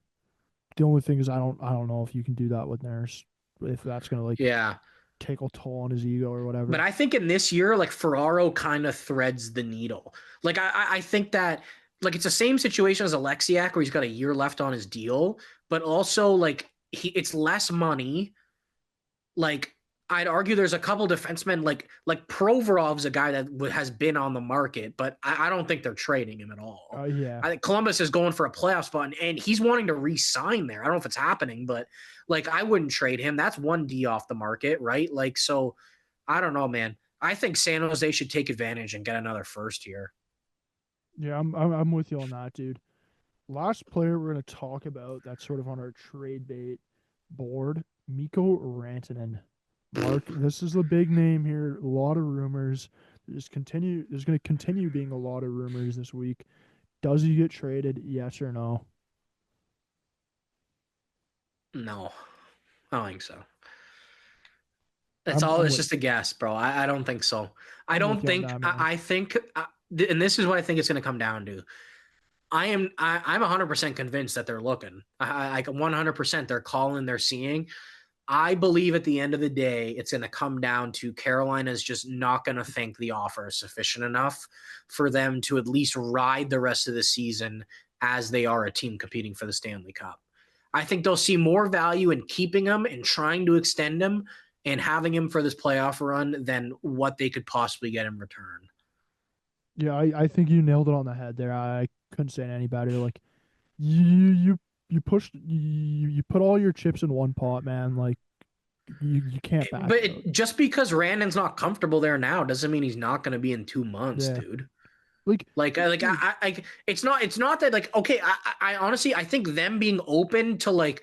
The only thing is I don't know if you can do that with Nurse, if that's gonna like Yeah. take a toll on his ego or But whatever. I think in this year, like Ferraro kind of threads the needle. Like I think that like it's the same situation as Alexiak where he's got a year left on his deal, but also like it's less money. Like I'd argue there's a couple defensemen like Provorov's a guy that has been on the market, but I don't think they're trading him at all. Yeah, I think Columbus is going for a playoff spot, and he's wanting to re-sign there. I don't know if it's happening, but like I wouldn't trade him. That's 1D off the market, right? Like so, I don't know, man. I think San Jose should take advantage and get another first here. yeah, I'm with you on that, dude. Last player we're gonna talk about that's sort of on our trade bait board, Mikko Rantanen. Mark, this is the big name here. A lot of rumors. There's going to continue being a lot of rumors this week. Does he get traded? Yes or no? No, I don't think so. That's all. I'm It's with just a guess, bro. I don't think so. I I'm with don't you on think. that, man. I think, and this is what I think it's going to come down to. I'm 100% convinced that they're looking. Like 100% they're calling, they're seeing. I believe at the end of the day, it's going to come down to Carolina's just not going to think the offer is sufficient enough for them to at least ride the rest of the season as they are a team competing for the Stanley Cup. I think they'll see more value in keeping him and trying to extend him and having him for this playoff run than what they could possibly get in return. Yeah, I think you nailed it on the head there. I couldn't say it any better. Like you you put all your chips in one pot, man. Like you can't back But out. just because Randon's not comfortable there now doesn't mean he's not going to be in 2 months, Yeah, dude. like dude, It's not that like okay. I honestly I think them being open to like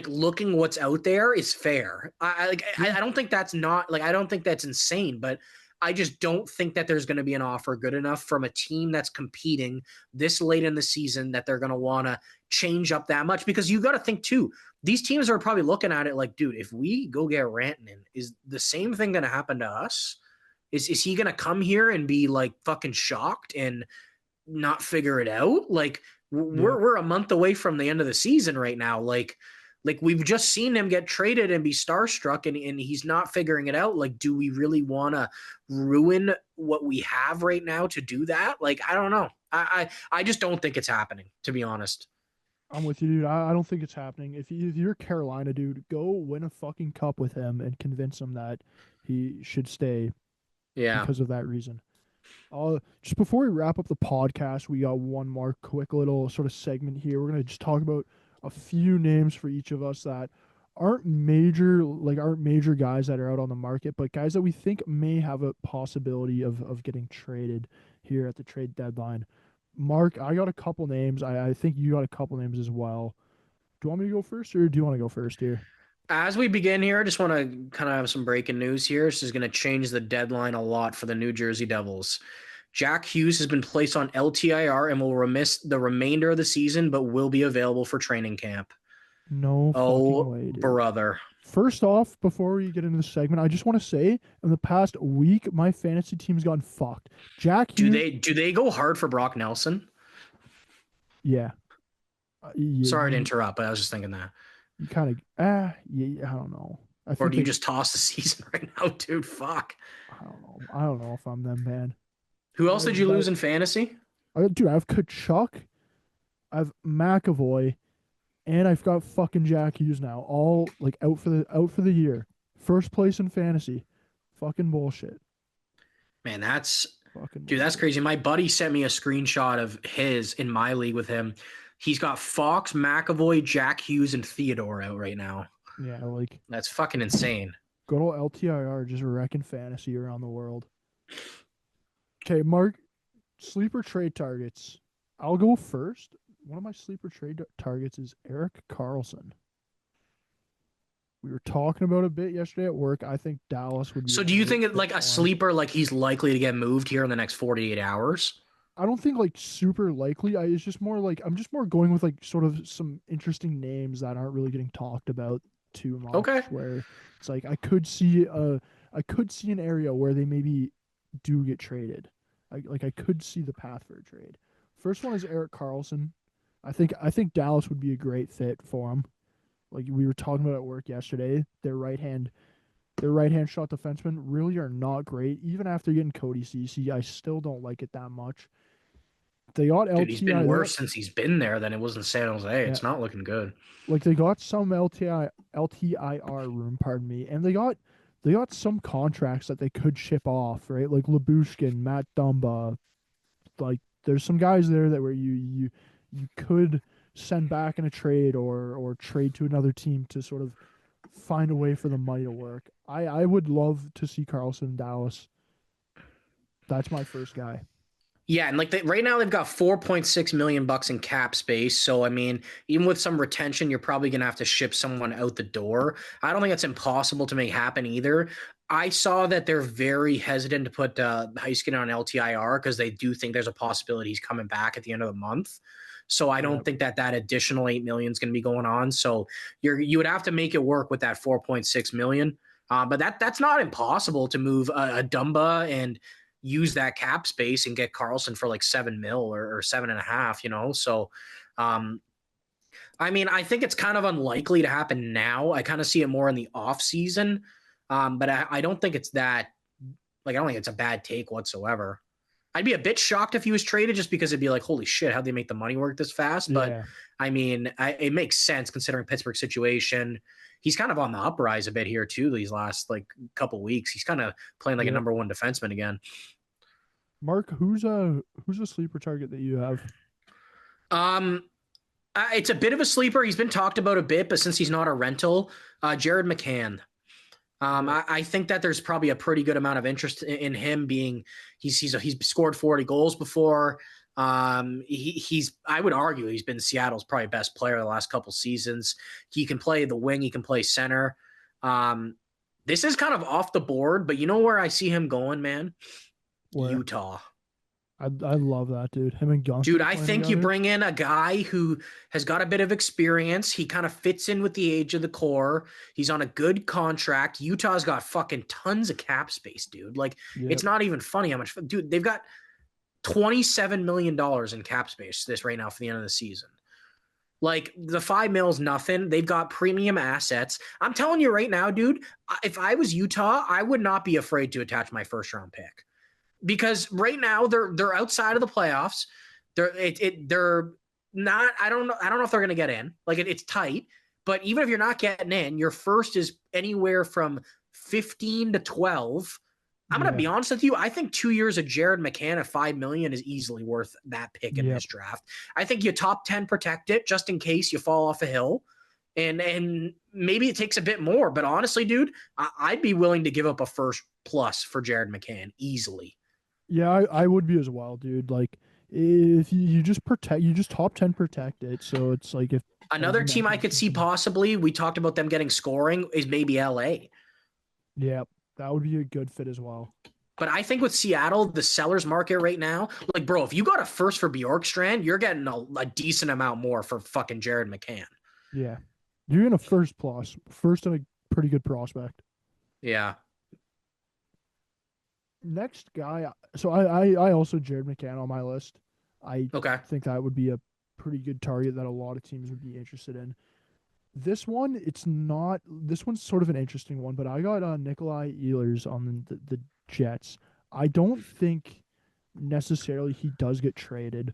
looking what's out there is fair. yeah, I don't think that's not like I don't think that's insane, but I just don't think that there's going to be an offer good enough from a team that's competing this late in the season that they're going to want to change up that much because you got to think too. These teams are probably looking at it like, dude, if we go get Rantanen, is the same thing going to happen to us? Is he going to come here and be like fucking shocked and not figure it out? Like yeah. we're a month away from the end of the season right now. Like we've just seen him get traded and be starstruck and he's not figuring it out. Like, do we really want to ruin what we have right now to do that? Like, I don't know. I just don't think it's happening, to be honest. I'm with you, dude. I don't think it's happening. If you're Carolina, dude, go win a fucking cup with him and convince him that he should stay Yeah. because of that reason. Just before we wrap up the podcast, we got one more quick little sort of segment here. We're gonna just talk about a few names for each of us that aren't major guys that are out on the market, but guys that we think may have a possibility of getting traded here at the trade deadline. Mark, I got a couple names. I think you got a couple names as well. Do you want me to go first, or do you want to go first here? As we begin here, I just want to kind of have some breaking news here. This is going to change the deadline a lot for the New Jersey Devils. Jack Hughes has been placed on LTIR and will miss the remainder of the season, but will be available for training camp. No fucking Oh, way, dude. brother. First off, before we get into the segment, I just want to say in the past week, my fantasy team's gotten fucked. Jack Do Hughes, they go hard for Brock Nelson? yeah, yeah, Sorry to interrupt, but I was just thinking that. you kind of, yeah, I don't know. I Or think do you they, just toss the season right now, dude? Fuck. I don't know if I'm them, man. Who I else did was you that, lose in fantasy? dude, I have Kachuk, I have McAvoy, and I've got fucking Jack Hughes now, all like out for the year. First place in fantasy. Fucking bullshit. Man, Fucking that's bullshit. crazy. My buddy sent me a screenshot of his in my league with him. He's got Fox, McAvoy, Jack Hughes, and Theodore out right now. Yeah, like That's fucking insane. good old LTIR just wrecking fantasy around the world. Okay, Mark, sleeper trade targets. I'll go first. One of my sleeper trade targets is Eric Carlson. We were talking about a bit yesterday at work. I think Dallas would be a So do you great think it fit like a for him. sleeper, like he's likely to get moved here in the next 48 hours? I don't think like super likely. It's just more like I'm just more going with like sort of some interesting names that aren't really getting talked about too Okay. much. Where it's like I could see an area where they maybe do get traded. I could see the path for a trade. First one is Eric Carlson. I think Dallas would be a great fit for him. Like we were talking about at work yesterday, their right hand shot defensemen really are not great. Even after getting Cody Ceci, I still don't like it that much. They got Dude, he's LTI. been They got worse since he's been there than it was in San Jose. yeah, It's not looking good. like they got some LTIR room, pardon me, and they got some contracts that they could ship off, right? Like Labushkin, Matt Dumba. Like there's some guys there that where you could send back in a trade or trade to another team to sort of find a way for the money to work. I would love to see Carlson in Dallas. That's my first guy. Yeah, and right now they've got 4.6 million bucks in cap space. So I mean, even with some retention, you're probably gonna have to ship someone out the door. I don't think it's impossible to make happen either. I saw that they're very hesitant to put Heiskin on LTIR because they do think there's a possibility he's coming back at the end of the month. So I Yeah, don't think that additional 8 million is going to be going on. So you would have to make it work with that 4.6 million. But that's not impossible to move a Dumba and use that cap space and get Carlson for like 7 mil or 7.5, you know? So, I mean, I think it's kind of unlikely to happen now. I kind of see it more in the off season. But I don't think it's that, like, I don't think it's a bad take whatsoever. I'd be a bit shocked if he was traded just because it'd be like, holy shit, how'd they make the money work this fast? But yeah, I mean, it makes sense considering Pittsburgh's situation. He's kind of on the uprise a bit here too. These last like couple weeks, he's kind of playing like a yeah. number one defenseman again. Mark, who's a sleeper target that you have? Um, it's a bit of a sleeper. He's been talked about a bit, but since he's not a rental, Jared McCann. Yeah, I think that there's probably a pretty good amount of interest in him being he's scored 40 goals before. He's I would argue he's been Seattle's probably best player the last couple seasons. He can play the wing, he can play center. This is kind of off the board, but you know where I see him going, man? where Utah. I love that dude. Him and Dude, Gunky I playing think you together. bring in a guy who has got a bit of experience. He kind of fits in with the age of the core. He's on a good contract. Utah's got fucking tons of cap space, dude. Like, Yep. it's not even funny how much, dude, they've got $27 million in cap space this right now for the end of the season. Like, the 5 mil's nothing. They've got premium assets. I'm telling you right now, dude, if I was Utah, I would not be afraid to attach my first round pick because right now they're outside of the playoffs. They're not. I don't know if they're going to get in. Like it's tight, but even if you're not getting in, your first is anywhere from 15 to 12. I'm going to Yeah. be honest with you. I think 2 years of Jared McCann at $5 million is easily worth that pick in Yep. this draft. I think you top 10 protect it just in case you fall off a hill. And maybe it takes a bit more, but honestly, dude, I'd be willing to give up a first plus for Jared McCann easily. Yeah, I would be as well, dude. Like if you just protect, you just top 10 protect it. So it's like if, as Another you team I mentioned, could see possibly, we talked about them getting scoring, is maybe LA. yeah, that would be a good fit as well. But I think with Seattle, the seller's market right now, like, bro, if you got a first for Bjorkstrand, you're getting a decent amount more for fucking Jared McCann. Yeah. You're in a first plus, first and a pretty good prospect. Yeah. Next guy, so I also Jared McCann on my list. I Okay. think that would be a pretty good target that a lot of teams would be interested in. This one, it's not. This one's sort of an interesting one, but I got Nikolai Ehlers on the Jets. I don't think necessarily he does get traded.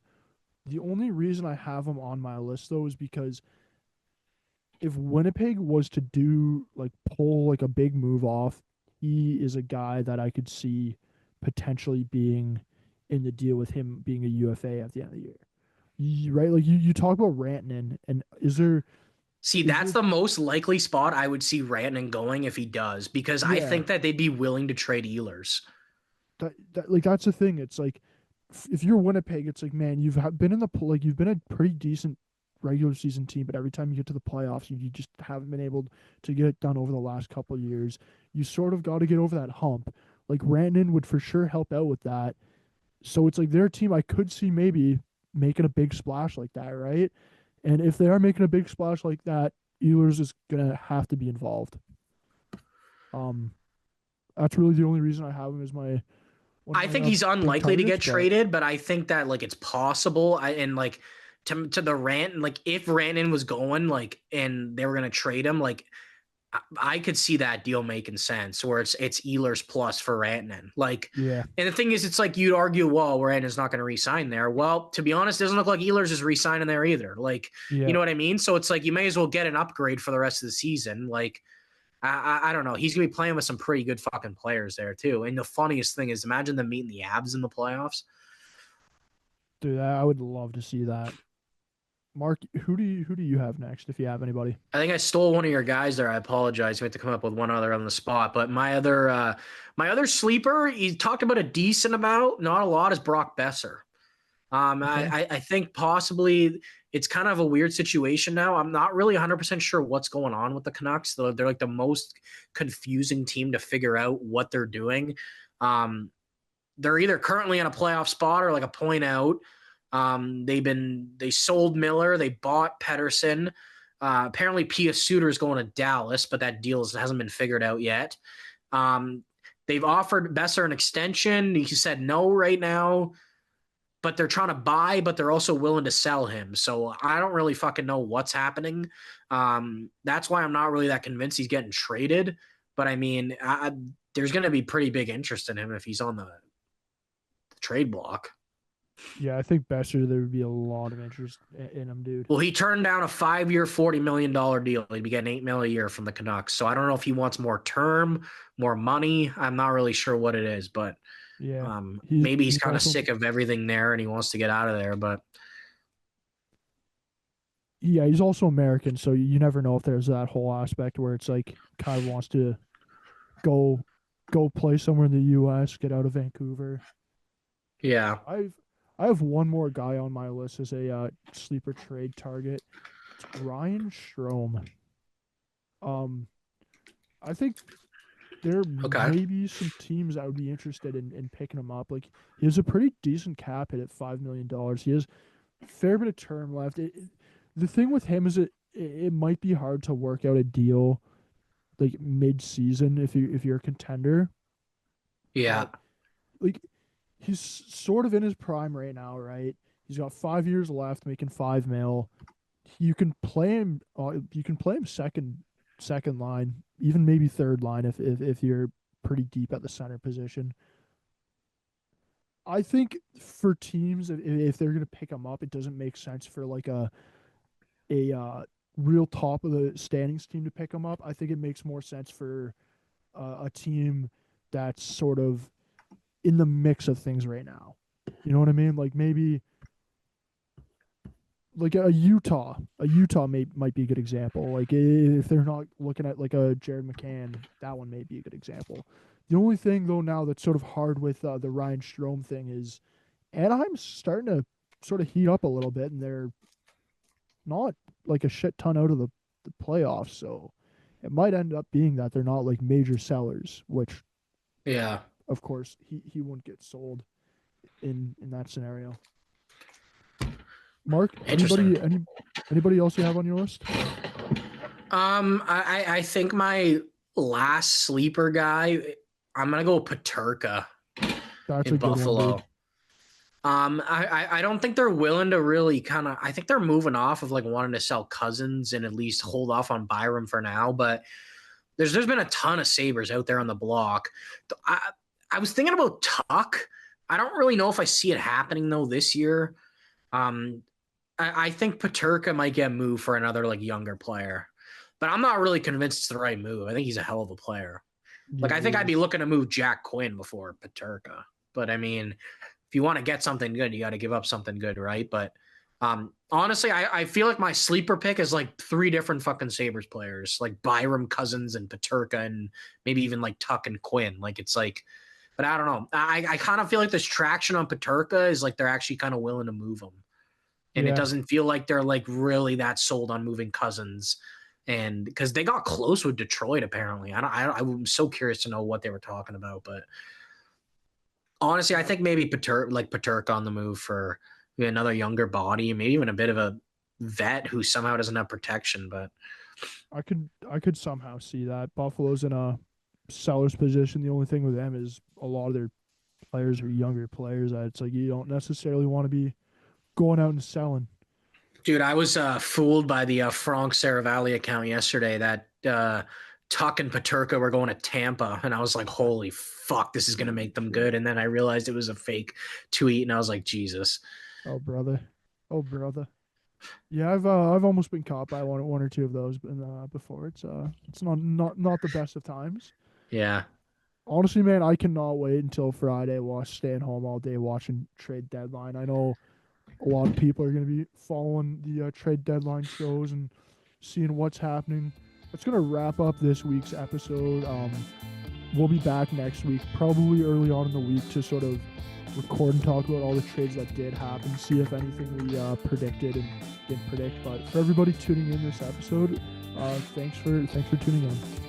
The only reason I have him on my list though is because if Winnipeg was to do like pull like a big move off, he is a guy that I could see potentially being in the deal with him being a UFA at the end of the year. Right? Like you talk about Rantanen, and See, is that's there the most likely spot I would see Rantanen going if he does, because I yeah, think that they'd be willing to trade Ehlers. that like that's the thing. It's like if you're Winnipeg, it's like man, been in the like you've been a pretty decent regular season team, but every time you get to the playoffs, you just haven't been able to get it done over the last couple of years. You sort of got to get over that hump. Like Rantanen would for sure help out with that. So it's like their team I could see maybe making a big splash like that, right? And if they are making a big splash like that, Ehlers is gonna have to be involved. Um, that's really the only reason I have him as my one of I my think he's big unlikely to targets. get But traded, but I think that like it's possible. And like to the rant, like if Rantanen was going like and they were gonna trade him, like I could see that deal making sense where it's Ehlers plus for Rantanen. Like, yeah, and the thing is, it's like you'd argue, well, Rantanen's not going to resign there. Well, to be honest, it doesn't look like Ehlers is resigning there either. Like, you yeah, know what I mean? So it's like you may as well get an upgrade for the rest of the season. Like, I don't know. He's going to be playing with some pretty good fucking players there too. And the funniest thing is, imagine them meeting the Abs in the playoffs. dude, I would love to see that. Mark, who do you have next if you have anybody? I think I stole one of your guys there. I apologize. We have to come up with one other on the spot. But my other sleeper, he talked about a decent amount, not a lot, is Brock Besser. Okay. I think possibly it's kind of a weird situation now. I'm not really 100% sure what's going on with the Canucks. They're like the most confusing team to figure out what they're doing. Um, they're either currently in a playoff spot or like a point out. They sold Miller, they bought Pedersen. Apparently, Pia Suter is going to Dallas, but that deal hasn't been figured out yet. Um, they've offered Besser an extension. He said no right now, but they're trying to buy, but they're also willing to sell him. So I don't really fucking know what's happening. That's why I'm not really that convinced he's getting traded. But I mean, there's going to be pretty big interest in him if he's on the trade block. Yeah, I think Besser there would be a lot of interest in him, dude. Well, he turned down a 5-year, $40 million deal. He'd be getting $8 million a year from the Canucks. So I don't know if he wants more term, more money. I'm not really sure what it is, but Yeah, maybe he's he's kind of also sick of everything there and he wants to get out of there. But yeah, he's also American, so you never know if there's that whole aspect where it's like kind of wants to go go play somewhere in the U.S., get out of Vancouver. yeah, I've I have one more guy on my list as a sleeper trade target. It's Ryan Strome. Um, I think there okay. may be some teams that would be interested in picking him up. Like he has a pretty decent cap hit at $5 million. He has a fair bit of term left. The thing with him is it might be hard to work out a deal like mid season if you're a contender. Yeah. But like he's sort of in his prime right now, right? He's got 5 years left, making 5 mil. You can play him. You can play him second line, even maybe third line if you're pretty deep at the center position. I think for teams, if they're gonna pick him up, it doesn't make sense for like a real top of the standings team to pick him up. I think it makes more sense for a team that's sort of in the mix of things right now. You know what I mean? Like maybe like a Utah. A Utah might be a good example. Like if they're not looking at like a Jared McCann, that one may be a good example. The only thing though now that's sort of hard with the Ryan Strome thing is Anaheim's starting to sort of heat up a little bit, and they're not like a shit ton out of the playoffs. So it might end up being that they're not like major sellers, which Yeah, of course he wouldn't get sold in that scenario. Mark, interesting. anybody else you have on your list? I think my last sleeper guy, I'm gonna go Paterka That's in a good one, Buffalo. dude. I don't think they're willing to really kind of. I think they're moving off of like wanting to sell Cousins and at least hold off on Byram for now. But there's been a ton of Sabres out there on the block. I was thinking about Tuck. I don't really know if I see it happening though this year. Um, I think Paterka might get moved for another like younger player, but I'm not really convinced it's the right move. I think he's a hell of a player. Like Yeah, I he think I'd be is. looking to move Jack Quinn before Paterka. But I mean, if you want to get something good, you got to give up something good, right? But honestly, I feel like my sleeper pick is like three different fucking Sabres players, like Byram, Cousins, and Paterka, and maybe even like Tuck and Quinn. Like it's like, but I don't know. I kind of feel like this traction on Paterka is like they're actually kind of willing to move him, and it Yeah, doesn't feel like they're like really that sold on moving Cousins. And because they got close with Detroit, apparently, I'm so curious to know what they were talking about. But honestly, I think maybe Paterka on the move for maybe another younger body, maybe even a bit of a vet who somehow doesn't have protection. But I could somehow see that Buffalo's in a seller's position. The only thing with them is a lot of their players are younger players. That it's like you don't necessarily want to be going out and selling. dude, I was fooled by the Frank Saravalli account yesterday that Tuck and Paterka were going to Tampa, and I was like, "Holy fuck, this is gonna make them good." And then I realized it was a fake tweet, and I was like, "Jesus." Oh brother, oh brother. Yeah, I've almost been caught by one or two of those before. It's not the best of times. Yeah, Honestly, man, I cannot wait until Friday. Staying home all day watching trade deadline. I know a lot of people are going to be following the trade deadline shows and seeing what's happening. That's going to wrap up this week's episode. We'll be back next week, probably early on in the week, to sort of record and talk about all the trades that did happen, see if anything we predicted and didn't predict. But for everybody tuning in this episode, thanks for tuning in.